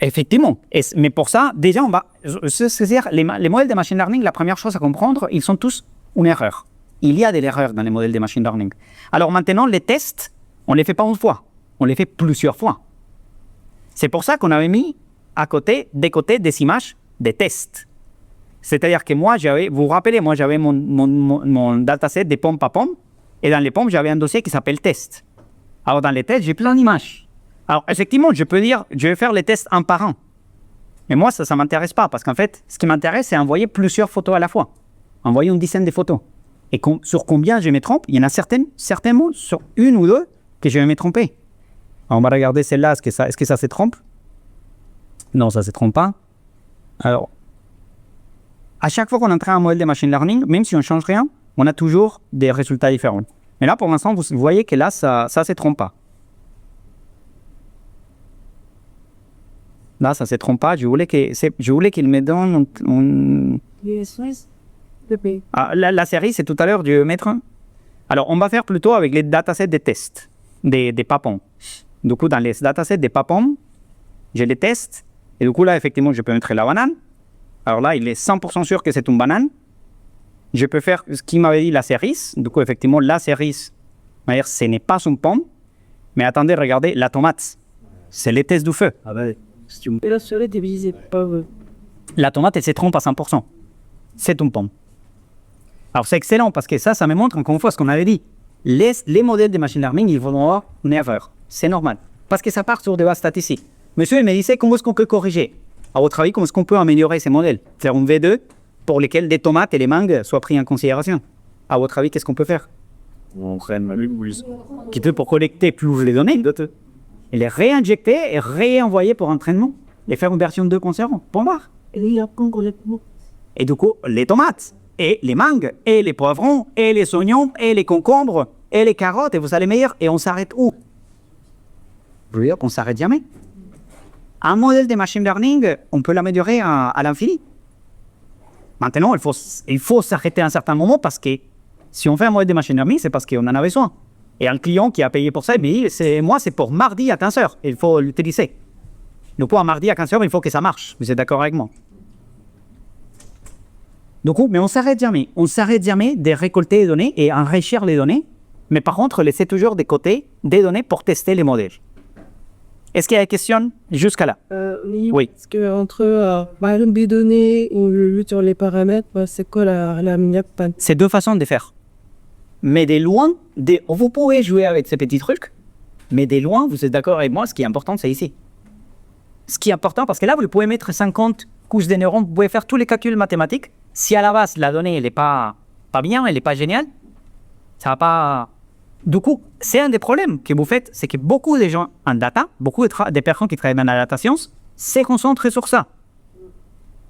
Effectivement. Mais pour ça, déjà, on va se saisir les modèles de machine learning. La première chose à comprendre, ils sont tous une erreur. Il y a de l'erreur dans les modèles de machine learning. Alors maintenant, les tests, on ne les fait pas une fois, on les fait plusieurs fois. C'est pour ça qu'on avait mis des côtés des images des tests. C'est-à-dire que moi, vous vous rappelez, moi j'avais mon dataset des pommes à pommes, et dans les pommes, j'avais un dossier qui s'appelle test. Alors dans les tests, j'ai plein d'images. Alors effectivement, je peux dire, je vais faire les tests un par un. Mais moi, ça ne m'intéresse pas, parce qu'en fait, ce qui m'intéresse, c'est envoyer plusieurs photos à la fois. Envoyer une dizaine de photos. Et sur combien je me trompe? Il y en a certainement sur une ou deux que je vais me tromper. Alors, on va regarder celle-là, est-ce que ça se trompe? Non, ça ne se trompe pas. Alors, à chaque fois qu'on entraîne un modèle de machine learning, même si on ne change rien, on a toujours des résultats différents. Mais là, pour l'instant, vous voyez que là, ça ne se trompe pas. Là, ça ne se trompe pas. Je voulais qu'il me donne la série, c'est tout à l'heure, je vais mettre un. Alors, on va faire plutôt avec les datasets des tests, des papons. Du coup, dans les datasets des papons, je les teste. Et du coup, là, effectivement, je peux mettre la banane. Alors là, il est 100% sûr que c'est une banane. Je peux faire ce qu'il m'avait dit, la cerise. Du coup, effectivement, la cerise, ce n'est pas une pomme. Mais attendez, regardez, la tomate, c'est les tests du feu. Ah ben, Et la cerise divisée par... La tomate, elle se trompe à 100%. C'est une pomme. Alors, c'est excellent parce que ça me montre encore une fois ce qu'on avait dit. Les modèles de machine learning, ils vont avoir une erreur. C'est normal. Parce que ça part sur des bases statistiques. Monsieur, il me disait comment est-ce qu'on peut corriger? À votre avis, comment est-ce qu'on peut améliorer ces modèles? Faire une V2 pour lesquels des tomates et les mangues soient pris en considération. À votre avis, qu'est-ce qu'on peut faire? on traîne ma oui. Qui peut pour collecter plus les données, et les réinjecter et réenvoyer pour entraînement. Les faire une version 2 concernant. Pour voir. Et du coup, les tomates, et les mangues, et les poivrons, et les oignons, et les concombres, et les carottes, et vous allez meilleur, et on s'arrête où? Je veux dire qu'on s'arrête jamais. Un modèle de machine learning, on peut l'améliorer à l'infini. Maintenant, il faut s'arrêter à un certain moment parce que si on fait un modèle de machine learning, c'est parce qu'on en a besoin. Et un client qui a payé pour ça, il me dit, c'est pour mardi à 15h, il faut l'utiliser. Donc, pour un mardi à 15h, il faut que ça marche. Vous êtes d'accord avec moi? Du coup, mais on s'arrête jamais. On s'arrête jamais de récolter les données et enrichir les données. Mais par contre, laissez toujours de côté des données pour tester les modèles. Est-ce qu'il y a des questions jusqu'à là? Oui. Parce que entre par exemple des données ou le sur les paramètres, c'est quoi la meilleure panne? C'est deux façons de faire. Mais de loin, vous pouvez jouer avec ces petits trucs, mais de loin, vous êtes d'accord avec moi, ce qui est important, c'est ici. Ce qui est important, parce que là, vous pouvez mettre 50 couches de neurones, vous pouvez faire tous les calculs mathématiques. Si à la base, la donnée, elle n'est pas bien, elle n'est pas géniale, ça va pas... Du coup, c'est un des problèmes que vous faites, c'est que beaucoup de gens en data, beaucoup de personnes qui travaillent dans la data science, se concentrent sur ça.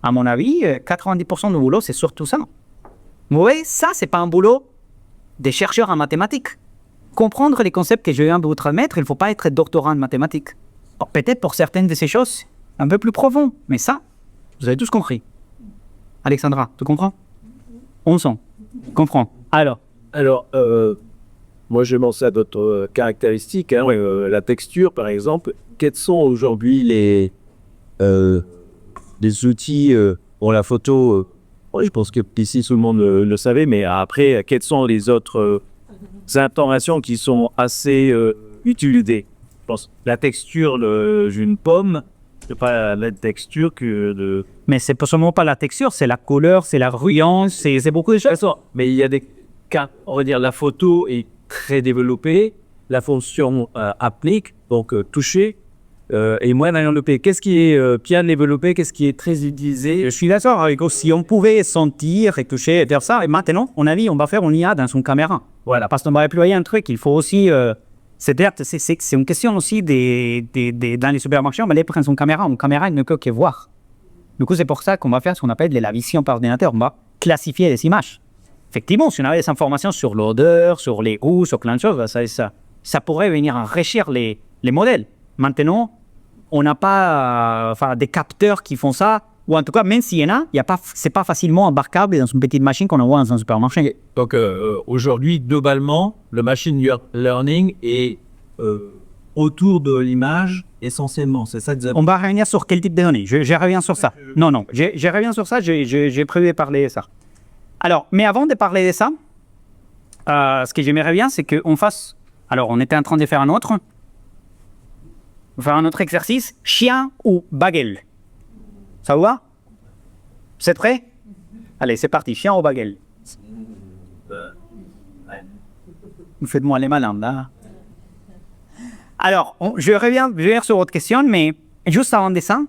À mon avis, 90% du boulot, c'est surtout ça. Vous voyez, ça, c'est pas un boulot des chercheurs en mathématiques. Comprendre les concepts que je viens de vous transmettre, il ne faut pas être doctorant en mathématiques. Peut-être pour certaines de ces choses, un peu plus profond, mais ça, vous avez tous compris. Alexandra, tu comprends? On sent. Comprends. Alors, moi, je pense à d'autres caractéristiques. Hein. La texture, par exemple. Quels sont aujourd'hui les outils pour la photo je pense que ici, tout le monde le savait, mais après, quelles sont les autres informations qui sont assez utilisées? Je pense la texture d'une pomme, c'est pas la texture que de... Mais c'est pas seulement pas la texture, c'est la couleur, c'est la brillance, c'est beaucoup de choses. Mais il y a des cas, on va dire, la photo est très développée, la fonction applique, donc toucher, et moins développé. Qu'est-ce qui est bien développé, qu'est-ce qui est très utilisé? Je suis d'accord avec vous. Si on pouvait sentir et toucher et faire ça, et maintenant, on va faire une IA dans son caméra. Voilà, parce qu'on va déployer un truc, il faut aussi... c'est une question aussi dans les supermarchés, on va aller prendre son caméra. Une caméra, il ne peut que voir. Du coup, c'est pour ça qu'on va faire ce qu'on appelle la vision par ordinateur. On va classifier les images. Effectivement, si on avait des informations sur l'odeur, sur les goûts, sur plein de choses, ça pourrait venir enrichir les modèles. Maintenant, on n'a pas des capteurs qui font ça, ou en tout cas, même s'il y en a, c'est pas facilement embarquable dans une petite machine qu'on envoie dans un supermarché. Donc aujourd'hui, globalement, le machine learning est autour de l'image essentiellement. C'est ça que vous avez... On va revenir sur quel type de données? Je reviens sur ça. Non, je reviens sur ça, j'ai prévu de parler de ça. Alors, mais avant de parler de ça, ce que j'aimerais bien, c'est qu'on fasse... Alors, on était en train de faire un autre exercice, chien ou baguette. Ça vous va? Vous êtes prêts? Allez, c'est parti, chien ou baguette. Vous faites-moi les malins, là. Alors, je reviens sur votre question, mais juste avant de ça,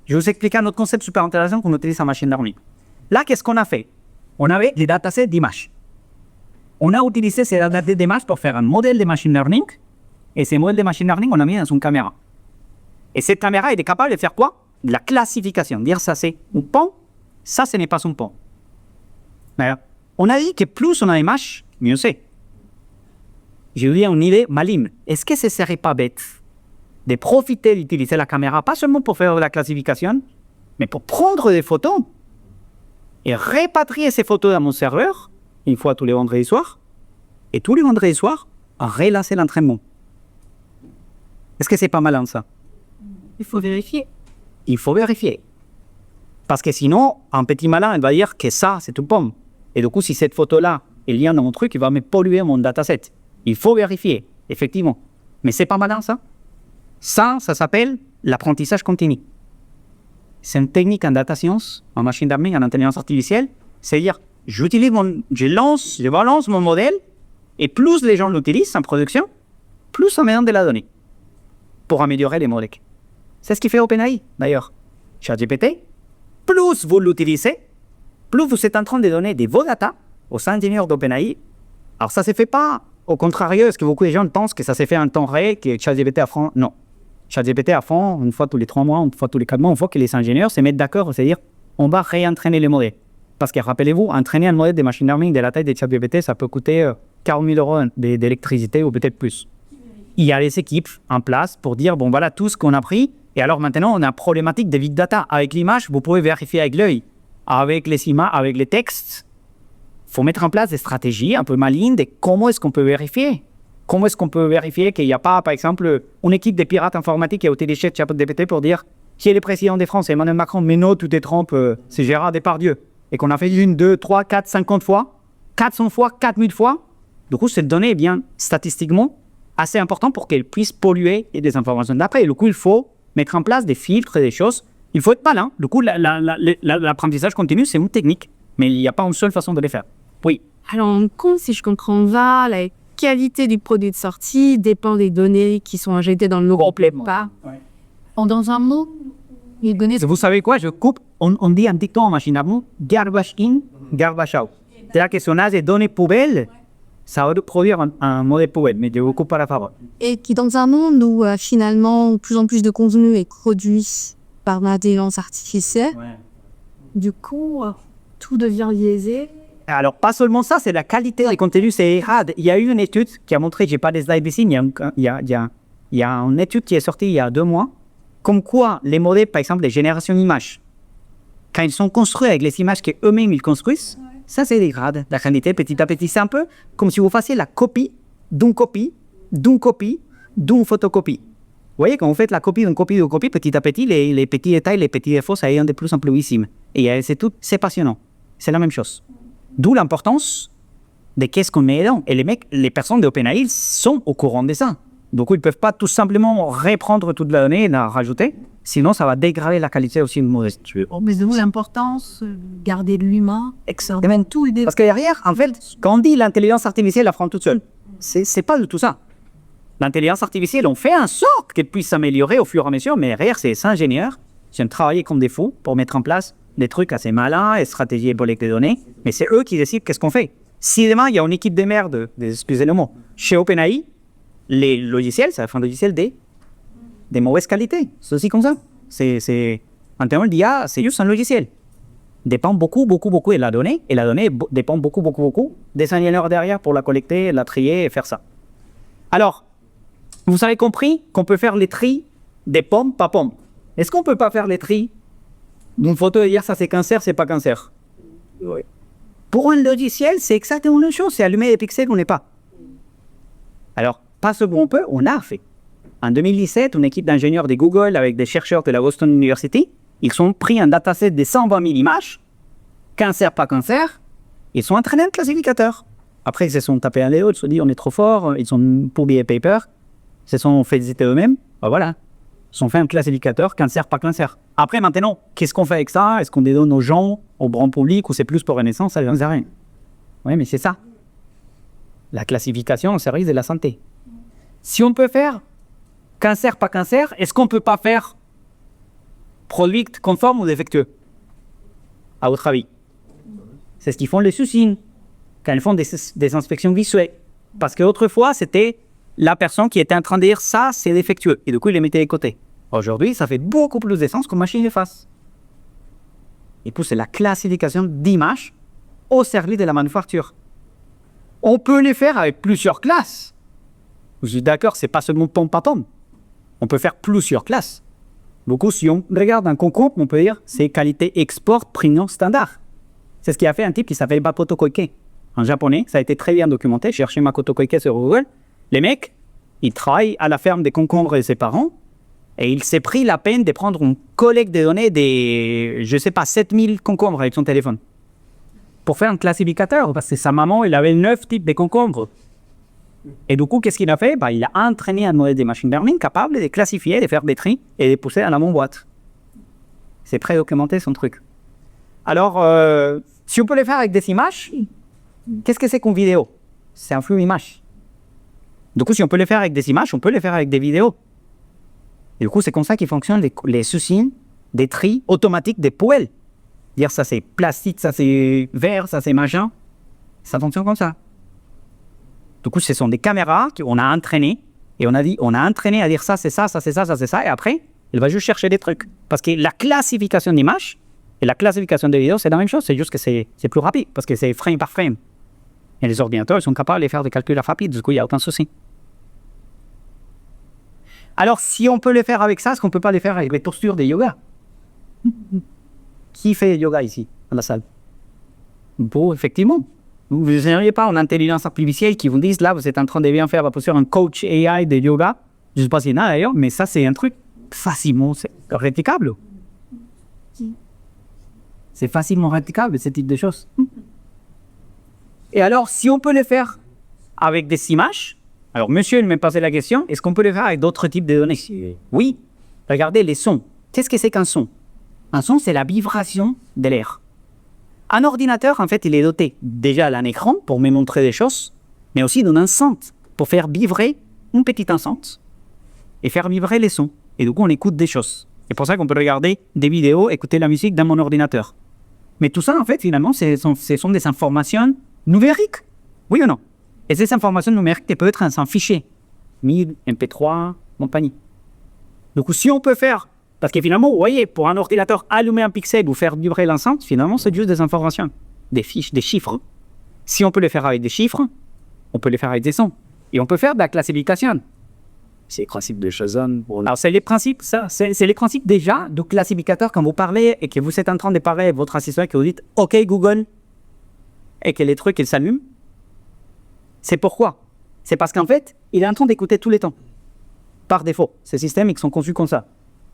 je vais vous expliquer un autre concept super intéressant qu'on utilise en machine learning. Là, qu'est-ce qu'on a fait? On avait des datasets d'images. On a utilisé ces datasets d'images pour faire un modèle de machine learning, et ces modèles de machine learning, on a mis dans une caméra. Et cette caméra, elle est capable de faire quoi? De la classification. Dire ça, c'est un pont, ça, ce n'est pas un pont. D'ailleurs, on a dit que plus on a d'images, mieux c'est. J'ai eu une idée maligne. Est-ce que ce serait pas bête de profiter d'utiliser la caméra, pas seulement pour faire de la classification, mais pour prendre des photos et répatrier ces photos dans mon serveur, une fois tous les vendredis soirs, et tous les vendredis soirs, relancer l'entraînement. Est-ce que c'est pas malin, ça? Il faut vérifier. Il faut vérifier. Parce que sinon, un petit malin, il va dire que ça, c'est une pomme. Et du coup, si cette photo-là est liée dans mon truc, il va me polluer mon dataset. Il faut vérifier, effectivement. Mais c'est pas malin, ça? Ça s'appelle l'apprentissage continu. C'est une technique en data science, en machine learning, en intelligence artificielle. C'est-à-dire, je balance mon modèle, et plus les gens l'utilisent en production, plus ça me donne de la donnée pour améliorer les modèles. C'est ce qui fait OpenAI, d'ailleurs. ChatGPT, plus vous l'utilisez, plus vous êtes en train de donner de vos data aux ingénieurs d'OpenAI. Alors, ça ne se fait pas au contraire, est-ce que beaucoup de gens pensent que ça s'est fait en temps réel, que ChatGPT a fait... Non. ChatGPT a fait une fois tous les 3 mois, une fois tous les 4 mois, une fois que les ingénieurs se mettent d'accord, c'est-à-dire on va réentraîner les modèles. Parce que rappelez-vous, entraîner un modèle de machine learning de la taille de ChatGPT, ça peut coûter 40 000 euros d'électricité ou peut-être plus. Il y a des équipes en place pour dire, bon voilà tout ce qu'on a pris, et alors maintenant on a une problématique de big data. Avec l'image, vous pouvez vérifier avec l'œil. Avec les images, avec les textes, il faut mettre en place des stratégies un peu malignes de comment est-ce qu'on peut vérifier. Comment est-ce qu'on peut vérifier qu'il n'y a pas, par exemple, une équipe de pirates informatiques qui a utilisé ChatGPT pour dire qui est le président de France, Emmanuel Macron, mais non, tout est trompe, c'est Gérard Depardieu. et qu'on a fait 1, 2, 3, 4, 50 fois, 400 fois, 4000 fois, du coup, cette donnée est bien statistiquement assez importante pour qu'elle puisse polluer des informations d'après. Et du coup, il faut mettre en place des filtres et des choses. Il faut être malin. Du coup, l'apprentissage continu, c'est une technique, mais il n'y a pas une seule façon de le faire. Oui. Alors, en compte, si je comprends bien, la qualité du produit de sortie dépend des données qui sont injectées dans le lot. Complètement. Pas. Ouais. Dans un mot, les données. Vous savez quoi, je coupe, on dit un dicton en machine à mots, garbage in, garbage out. C'est-à-dire que si on a des données poubelles, ça va produire un modèle poubelle, mais je vous coupe pas la parole. Et qui, dans un monde où finalement, de plus en plus de contenu est produit par l'intelligence artificielle, du coup, tout devient biaisé. Alors, pas seulement ça, c'est la qualité des contenus, c'est errade. Il y a eu une étude qui a montré, j'ai pas des slides ici, il y a une étude qui est sortie il y a 2 mois, comme quoi les modèles, par exemple, les générations d'images, quand ils sont construits avec les images qu'eux-mêmes ils construisent, ça c'est dégrade la qualité petit à petit. C'est un peu comme si vous fassiez la copie d'une copie, d'une copie, d'une photocopie. Vous voyez, quand vous faites la copie d'une copie d'une copie, petit à petit, les petits détails, les petits défauts, ça devient de plus en plus visible. Et c'est tout, c'est passionnant. C'est la même chose. D'où l'importance de qu'est-ce qu'on met dedans. Et les personnes de OpenAI sont au courant de ça. Donc, ils ne peuvent pas tout simplement reprendre toute la donnée et la rajouter. Sinon, ça va dégrader la qualité aussi du modèle. Mais d'où l'importance de garder de l'humain, Exactement. tout est Parce que derrière, en fait, quand on dit l'intelligence artificielle, elle apprend toute seule. C'est pas du tout ça. L'intelligence artificielle, on fait en sorte qu'elle puisse s'améliorer au fur et à mesure, mais derrière, c'est les ingénieurs qui ont travaillé comme des fous pour mettre en place des trucs assez malins et stratégies pour collecter des données. Mais c'est eux qui décident qu'est-ce qu'on fait. Si demain, il y a une équipe de merde, excusez le mot, chez OpenAI, les logiciels, ça va faire un logiciel des mauvaises qualités. C'est aussi comme ça. En termes d'IA, c'est juste un logiciel. Dépend beaucoup de la donnée, et la donnée dépend beaucoup des ingénieurs derrière pour la collecter, la trier et faire ça. Alors, vous avez compris qu'on peut faire les tris des pommes, pas pommes. Est-ce qu'on peut pas faire les tris d'une photo et dire ça c'est cancer, c'est pas cancer? Oui. Pour un logiciel, c'est exactement la même chose. C'est allumer des pixels ou n'est pas. Alors, pas ce qu'on peut, on a fait. En 2017, une équipe d'ingénieurs de Google avec des chercheurs de la Boston University, ils ont pris un dataset de 120 000 images, cancer, pas cancer, ils ont entraîné un classificateur. Après, ils se sont tapés à l'éau, ils se sont dit on est trop fort, ils ont publié un paper, ils se sont fait visiter eux-mêmes, ben voilà, ils ont fait un classificateur cancer, pas cancer. Après, maintenant, qu'est-ce qu'on fait avec ça? Est-ce qu'on les donne aux gens, au grand public, ou c'est plus pour Renaissance? Ça ne sert à rien. Oui, mais c'est ça. La classification au service de la santé. Si on peut faire cancer, pas cancer, est-ce qu'on ne peut pas faire produit conforme ou défectueux? À votre avis? C'est ce qu'ils font les usines quand ils font des inspections visuelles. Parce qu'autrefois, c'était la personne qui était en train de dire ça, c'est défectueux. Et du coup, ils les mettaient de côté. Aujourd'hui, ça fait beaucoup plus de sens qu'une machine de face. Et puis, c'est la classification d'images au service de la manufacture. On peut les faire avec plusieurs classes. Vous êtes d'accord, c'est pas seulement pomme par pomme. On peut faire plusieurs classes. Donc, si on regarde un concombre, on peut dire c'est qualité export premium standard. C'est ce qui a fait un type qui s'appelle Makoto Koike. En japonais, ça a été très bien documenté. J'ai cherché Makoto Koike sur Google. Les mecs, ils travaillent à la ferme des concombres de ses parents et il s'est pris la peine de prendre une collecte de données des, 7000 concombres avec son téléphone pour faire un classificateur parce que sa maman, elle avait 9 types de concombres. Et du coup, qu'est-ce qu'il a fait? Il a entraîné un modèle de machine learning capable de classifier, de faire des tris et de pousser à la bonne boîte. C'est très documenté son truc. Alors, si on peut le faire avec des images, qu'est-ce que c'est qu'une vidéo? C'est un flux d'image. Du coup, si on peut le faire avec des images, on peut le faire avec des vidéos. Et du coup, c'est comme ça qu'ils fonctionnent les usines des tris automatiques des poêles. Dire ça c'est plastique, ça c'est verre, ça c'est machin. Ça fonctionne comme ça. Du coup, ce sont des caméras qu'on a entraînées et on a entraîné à dire ça c'est ça, ça c'est ça, ça c'est ça. Et après, il va juste chercher des trucs. Parce que la classification d'images et la classification de vidéos, c'est la même chose. C'est juste que c'est plus rapide parce que c'est frame par frame. Et les ordinateurs, ils sont capables de faire des calculs rapides. Du coup, il n'y a aucun souci. Alors, si on peut le faire avec ça, est-ce qu'on ne peut pas le faire avec les postures de yoga? Qui fait yoga ici, dans la salle? Bon, effectivement. Vous n'auriez pas une intelligence artificielle qui vous dise, là, vous êtes en train de bien faire la posture, un coach AI de yoga. Je ne sais pas s'il y en a d'ailleurs, mais ça, c'est un truc facilement réplicable. C'est facilement réplicable, ce type de choses. Et alors, si on peut le faire avec des images, alors monsieur il m'a posé la question, est-ce qu'on peut le faire avec d'autres types de données? Oui. Regardez les sons. Qu'est-ce que c'est qu'un son? Un son, c'est la vibration de l'air. Un ordinateur, en fait, il est doté déjà d'un écran pour me montrer des choses, mais aussi d'une enceinte pour faire vibrer une petite enceinte et faire vibrer les sons. Et du coup, on écoute des choses. C'est pour ça qu'on peut regarder des vidéos, écouter la musique dans mon ordinateur. Mais tout ça, en fait, finalement, ce sont des informations numériques. Oui ou non? Et ces informations numériques peuvent être un fichier. 1000, MP3, compagnie. Donc, si on peut faire... Parce que finalement, vous voyez, pour un ordinateur, allumer un pixel ou faire vibrer l'enceinte, finalement, c'est juste des informations. Des fiches, des chiffres. Si on peut le faire avec des chiffres, on peut le faire avec des sons. Et on peut faire de la classification. C'est le principe de Shazam. Alors, c'est les principes, ça. C'est les principes déjà du classificateur quand vous parlez et que vous êtes en train de parler avec votre assistant et que vous dites « OK, Google » et que les trucs, ils s'allument. C'est pourquoi? C'est parce qu'en fait, il est en train d'écouter tous les temps. Par défaut. Ces systèmes, ils sont conçus comme ça.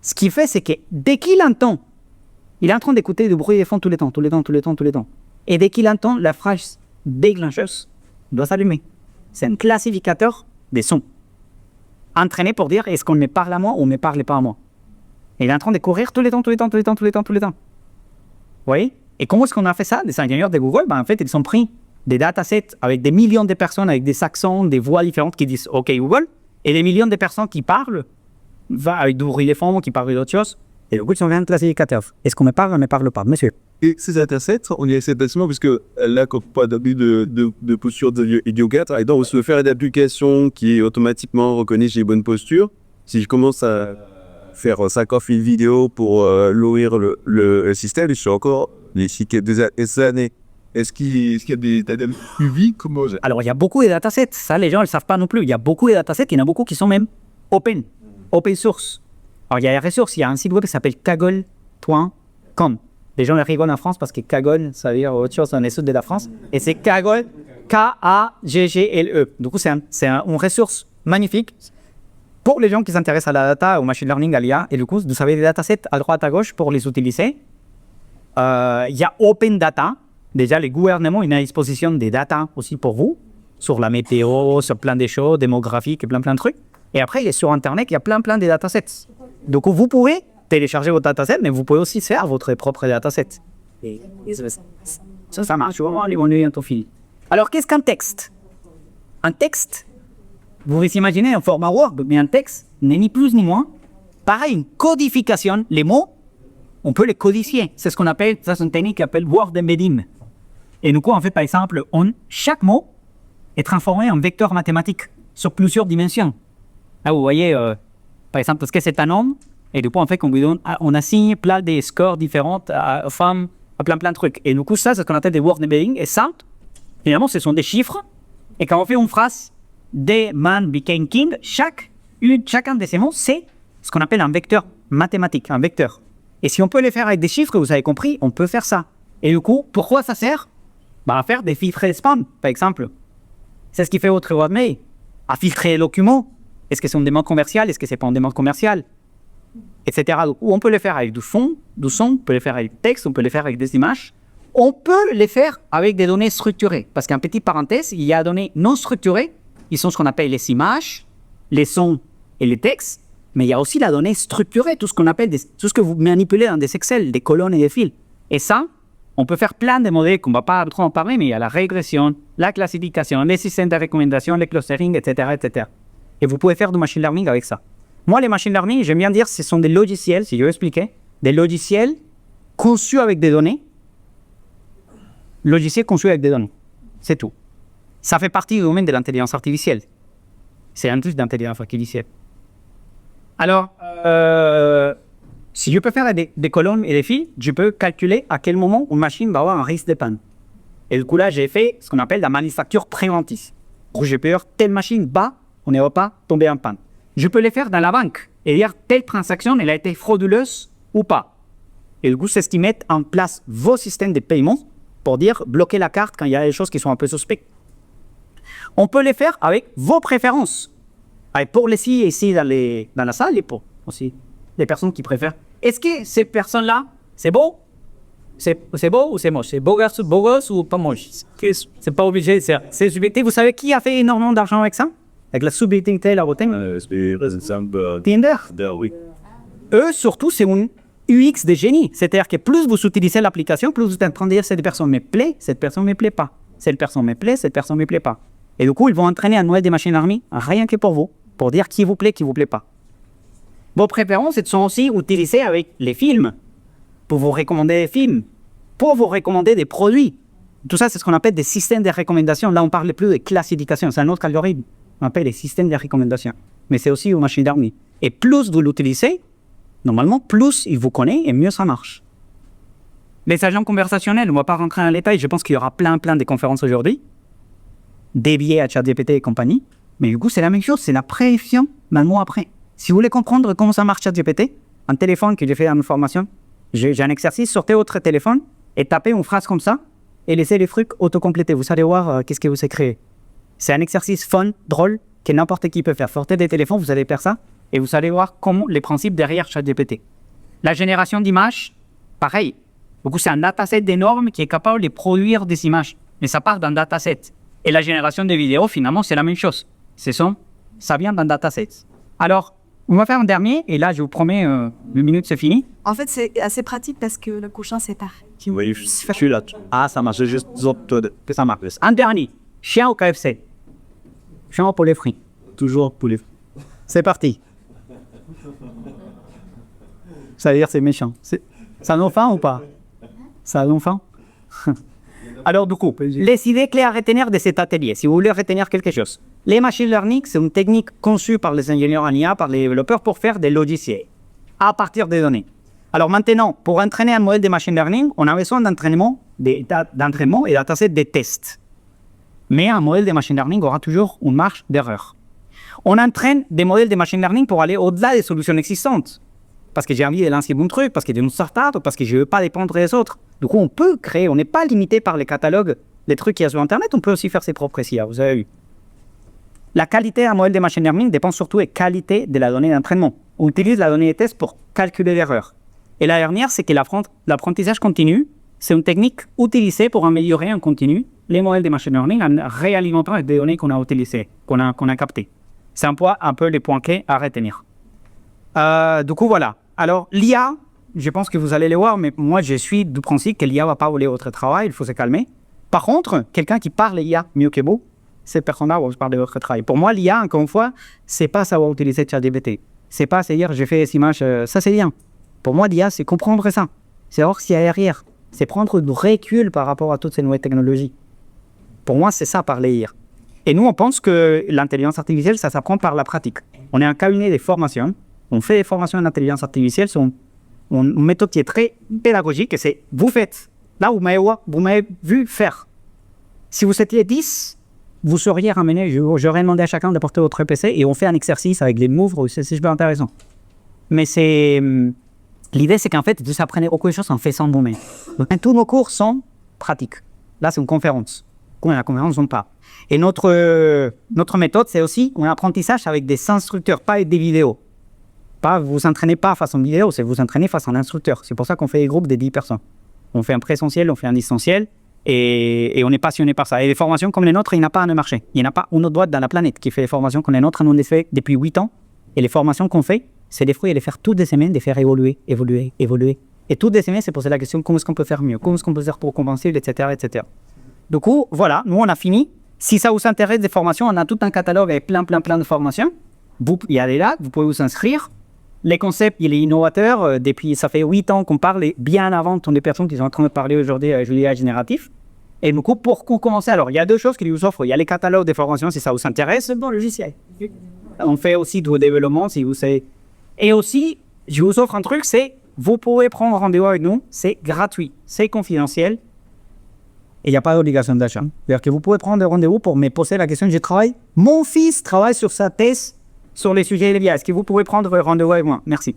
Ce qu'il fait, c'est que dès qu'il entend, il est en train d'écouter du bruit de fond tous les temps. Et dès qu'il entend, la phrase déclencheuse doit s'allumer. C'est un classificateur des sons. Entraîné pour dire est-ce qu'on me parle à moi ou on ne me parle pas à moi. Et il est en train de courir tous les temps. Vous voyez? Et comment est-ce qu'on a fait ça? Les ingénieurs de Google, en fait, ils ont pris des datasets avec des millions de personnes, avec des accents, des voix différentes qui disent OK Google, et des millions de personnes qui parlent, avec du bruit de fond, qui parlent d'autres choses. Et du coup, ils ont fait un classificateur. Est-ce qu'on me parle ou on ne me parle pas, monsieur? Et ces datasets, on y accède facilement puisque là, quand pas d'abus de posture de yoga, par exemple, on se faire une application qui automatiquement reconnaît j'ai bonne posture. Si je commence à faire 50 000 vidéos pour nourrir le système, je suis encore ici des années. Est-ce qu'il y a des datasets suivis? Alors, il y a beaucoup de datasets. Ça, les gens ne le savent pas non plus. Il y a beaucoup de datasets. Il y en a beaucoup qui sont même open source. Alors, il y a des ressources. Il y a un site web qui s'appelle kaggle.com. Les gens rigolent en France parce que Kaggle, ça veut dire autre chose dans le sud de la France. Et c'est Kaggle, K-A-G-G-L-E. Du coup, c'est une ressource magnifique pour les gens qui s'intéressent à la data, au machine learning, à l'IA. Et du coup, vous avez des datasets à droite, à gauche pour les utiliser. Il y a Open Data. Déjà, les gouvernements ont à disposition des data aussi pour vous, sur la météo, sur plein de choses, démographiques et plein de trucs. Et après, sur Internet, il y a plein de datasets. Donc, vous pourrez télécharger votre dataset, mais vous pouvez aussi faire votre propre dataset. Et ça marche vraiment, on est en fil. Alors, qu'est-ce qu'un texte? Un texte, vous vous imaginez un format Word, mais un texte n'est ni plus ni moins. Pareil, une codification, les mots, on peut les codifier. C'est ce qu'on appelle, ça c'est une technique qui s'appelle Word Embedding. Et du coup, en fait, par exemple, chaque mot est transformé en vecteur mathématique sur plusieurs dimensions. Là, vous voyez, par exemple, ce que c'est un homme, et du coup, en fait, on assigne plein de scores différents aux femmes, à plein de trucs. Et du coup, ça, c'est ce qu'on appelle des word embedding. Et ça, finalement, ce sont des chiffres. Et quand on fait une phrase, the man became king, chacun de ces mots, c'est ce qu'on appelle un vecteur mathématique, un vecteur. Et si on peut les faire avec des chiffres, vous avez compris, on peut faire ça. Et du coup, pourquoi ça sert? À faire des filtres spam, par exemple. C'est ce qui fait votre webmail. À filtrer les documents. Est-ce que c'est une demande commerciale? Est-ce que c'est pas une demande commerciale? Etc. Donc, on peut les faire avec du son, on peut les faire avec du texte, on peut les faire avec des images. On peut les faire avec des données structurées. Parce qu'en petite parenthèse, il y a des données non structurées. Ils sont ce qu'on appelle les images, les sons et les textes. Mais il y a aussi la donnée structurée, tout ce qu'on appelle tout ce que vous manipulez dans des Excel, des colonnes et des fils. Et ça, on peut faire plein de modèles qu'on ne va pas trop en parler, mais il y a la régression, la classification, les systèmes de recommandation, les clustering, etc. Et vous pouvez faire du machine learning avec ça. Moi, les machine learning, j'aime bien dire, ce sont des logiciels, si je veux expliquer, des logiciels conçus avec des données. Logiciels conçus avec des données. C'est tout. Ça fait partie du domaine de l'intelligence artificielle. C'est un truc d'intelligence artificielle. Alors, si je peux faire des colonnes et des fils, je peux calculer à quel moment une machine va avoir un risque de panne. Et du coup, là, j'ai fait ce qu'on appelle la manufacture préventive. Je peux dire, telle machine on ne va pas tomber en panne. Je peux les faire dans la banque et dire, telle transaction, elle a été frauduleuse ou pas. Et du coup, c'est ce qui met en place vos systèmes de paiement pour dire, bloquer la carte quand il y a des choses qui sont un peu suspectes. On peut les faire avec vos préférences. Avec pour les filles ici dans la salle et pour aussi les personnes qui préfèrent. Est-ce que ces personnes-là, c'est beau? C'est beau ou c'est moche? C'est beau gosse ou pas moche? C'est pas obligé, c'est subjectif. Vous savez qui a fait énormément d'argent avec ça? Avec la subjectivité et la beauté? Tinder. Oui. Eux, surtout, c'est un UX de génie. C'est-à-dire que plus vous utilisez l'application, plus vous êtes en train de dire cette personne me plaît, cette personne me plaît pas. Cette personne me plaît, cette personne me plaît pas. Et du coup, ils vont entraîner un modèle des machines learning rien que pour vous, pour dire qui vous plaît pas. Vos préférences, elles sont aussi utilisées avec les films, pour vous recommander des films, pour vous recommander des produits. Tout ça, c'est ce qu'on appelle des systèmes de recommandation. Là, on ne parle plus de classification, c'est un autre algorithme. On appelle les systèmes de recommandation. Mais c'est aussi une machine learning. Et plus vous l'utilisez, normalement, plus il vous connaît et mieux ça marche. Les agents conversationnels, on ne va pas rentrer dans le détail, je pense qu'il y aura plein de conférences aujourd'hui, dédiées à ChatGPT et compagnie. Mais du coup, c'est la même chose, c'est la prédiction d'un mois après. Si vous voulez comprendre comment ça marche ChatGPT, un téléphone que j'ai fait en formation, j'ai un exercice, sortez votre téléphone et tapez une phrase comme ça et laissez les trucs autocompléter. Vous allez voir qu'est-ce que vous avez créé. C'est un exercice fun, drôle, que n'importe qui peut faire. Sortez des téléphones, vous allez faire ça et vous allez voir comment les principes derrière ChatGPT. La génération d'images, pareil. Du coup, c'est un dataset énorme qui est capable de produire des images. Mais ça part d'un dataset. Et la génération de vidéos, finalement, c'est la même chose. Ça vient d'un dataset. Alors, on va faire un dernier, et là, je vous promets, une minute, c'est fini. En fait, c'est assez pratique parce que le prochain, c'est pareil. Oui, je suis là. Ah, ça marche, juste que ça marche. Un dernier, chien au KFC. Chien au poulet frit. Toujours pour les... C'est parti. Ça veut dire c'est méchant. Ça a faim ou pas? Ça a faim? Alors, du coup, les idées clés à retenir de cet atelier, si vous voulez retenir quelque chose. Les machine learning, c'est une technique conçue par les ingénieurs en IA, par les développeurs, pour faire des logiciels à partir des données. Alors maintenant, pour entraîner un modèle de machine learning, on a besoin d'entraînement et datasets des tests. Mais un modèle de machine learning aura toujours une marge d'erreur. On entraîne des modèles de machine learning pour aller au-delà des solutions existantes. Parce que j'ai envie de lancer mon truc, parce que j'ai une startup, parce que je ne veux pas dépendre des autres. Du coup, on peut créer, on n'est pas limité par les catalogues, les trucs qu'il y a sur Internet, on peut aussi faire ses propres IA, vous avez vu. La qualité d'un modèle de machine learning dépend surtout de la qualité de la donnée d'entraînement. On utilise la donnée de test pour calculer l'erreur. Et la dernière, c'est que l'apprentissage continu, c'est une technique utilisée pour améliorer en continu les modèles de machine learning en réalimentant les données qu'on a utilisées, qu'on a captées. C'est un peu les points clés à retenir. Du coup, voilà. Alors, l'IA, je pense que vous allez le voir, mais moi, je suis du principe que l'IA ne va pas voler votre travail, il faut se calmer. Par contre, quelqu'un qui parle l'IA mieux que vous, cette personne-là va vous parler de votre travail. Pour moi, l'IA, encore une fois, c'est pas savoir utiliser ChatGPT. C'est pas se dire, j'ai fait des images, ça c'est bien. Pour moi, l'IA, c'est comprendre ça. C'est voir s'il y a derrière. C'est prendre du recul par rapport à toutes ces nouvelles technologies. Pour moi, c'est ça, parler IA. Et nous, on pense que l'intelligence artificielle, ça s'apprend par la pratique. On est un cabinet de formation. On fait des formations en intelligence artificielle sur une méthode qui est très pédagogique. Et c'est, vous faites. Là, vous m'avez vu faire. Si vous étiez 10, vous seriez ramené, j'aurais demandé à chacun d'apporter votre PC et on fait un exercice avec les mouvres, c'est super intéressant. Mais l'idée, c'est qu'en fait, vous apprenez beaucoup de choses en faisant vous-même. Tous nos cours sont pratiques. Là, c'est une conférence. Quand la conférence, on parle. Et notre méthode, c'est aussi un apprentissage avec des instructeurs, pas avec des vidéos. Vous vous entraînez pas face à une vidéo, c'est vous entraîner face à un instructeur. C'est pour ça qu'on fait des groupes de 10 personnes. On fait un présentiel, on fait un distanciel. Et on est passionné par ça. Et les formations comme les nôtres, il n'y en a pas à le marché. Il n'y en a pas une autre boîte dans la planète qui fait des formations comme les nôtres. Nous, on les fait depuis 8 ans. Et les formations qu'on fait, c'est des fruits et les faire toutes les semaines, de faire évoluer. Et toutes les semaines, c'est poser la question, comment est-ce qu'on peut faire mieux? Comment est-ce qu'on peut faire pour compenser, etc. Du coup, voilà, nous, on a fini. Si ça vous intéresse des formations, on a tout un catalogue avec plein de formations. Il y a des là, vous pouvez vous inscrire. Les concepts, il est innovateur. Depuis, ça fait 8 ans qu'on parle, et bien avant des personnes qui sont en train de parler aujourd'hui à Julia Génératif. Et du coup, pour commencer, alors, il y a deux choses qu'ils vous offrent. Il y a les catalogues des formations, si ça vous intéresse, c'est bon logiciel. On fait aussi du développement, si vous savez. Et aussi, je vous offre un truc, c'est, vous pouvez prendre rendez-vous avec nous, c'est gratuit, c'est confidentiel, et il n'y a pas d'obligation d'achat. C'est-à-dire que vous pouvez prendre rendez-vous pour me poser la question, mon fils travaille sur sa thèse sur les sujets de l'IA. Est-ce que vous pouvez prendre rendez-vous avec moi? Merci.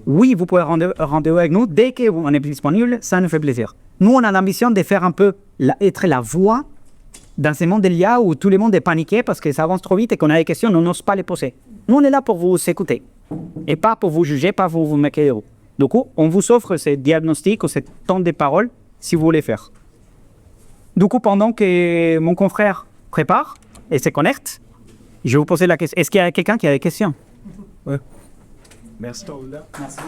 Oui, vous pouvez prendre rendez-vous avec nous. Dès que vous en êtes disponible, ça nous fait plaisir. Nous, on a l'ambition de faire un peu, être la voix dans ce monde de l'IA où tout le monde est paniqué parce que ça avance trop vite et qu'on a des questions, on n'ose pas les poser. Nous, on est là pour vous écouter et pas pour vous juger, pas pour vous mettre les roues. Du coup, on vous offre ce diagnostic ou ce temps de parole si vous voulez faire. Du coup, pendant que mon confrère prépare et se connecte, je vais vous poser la question. Est-ce qu'il y a quelqu'un qui a des questions? Merci. Merci.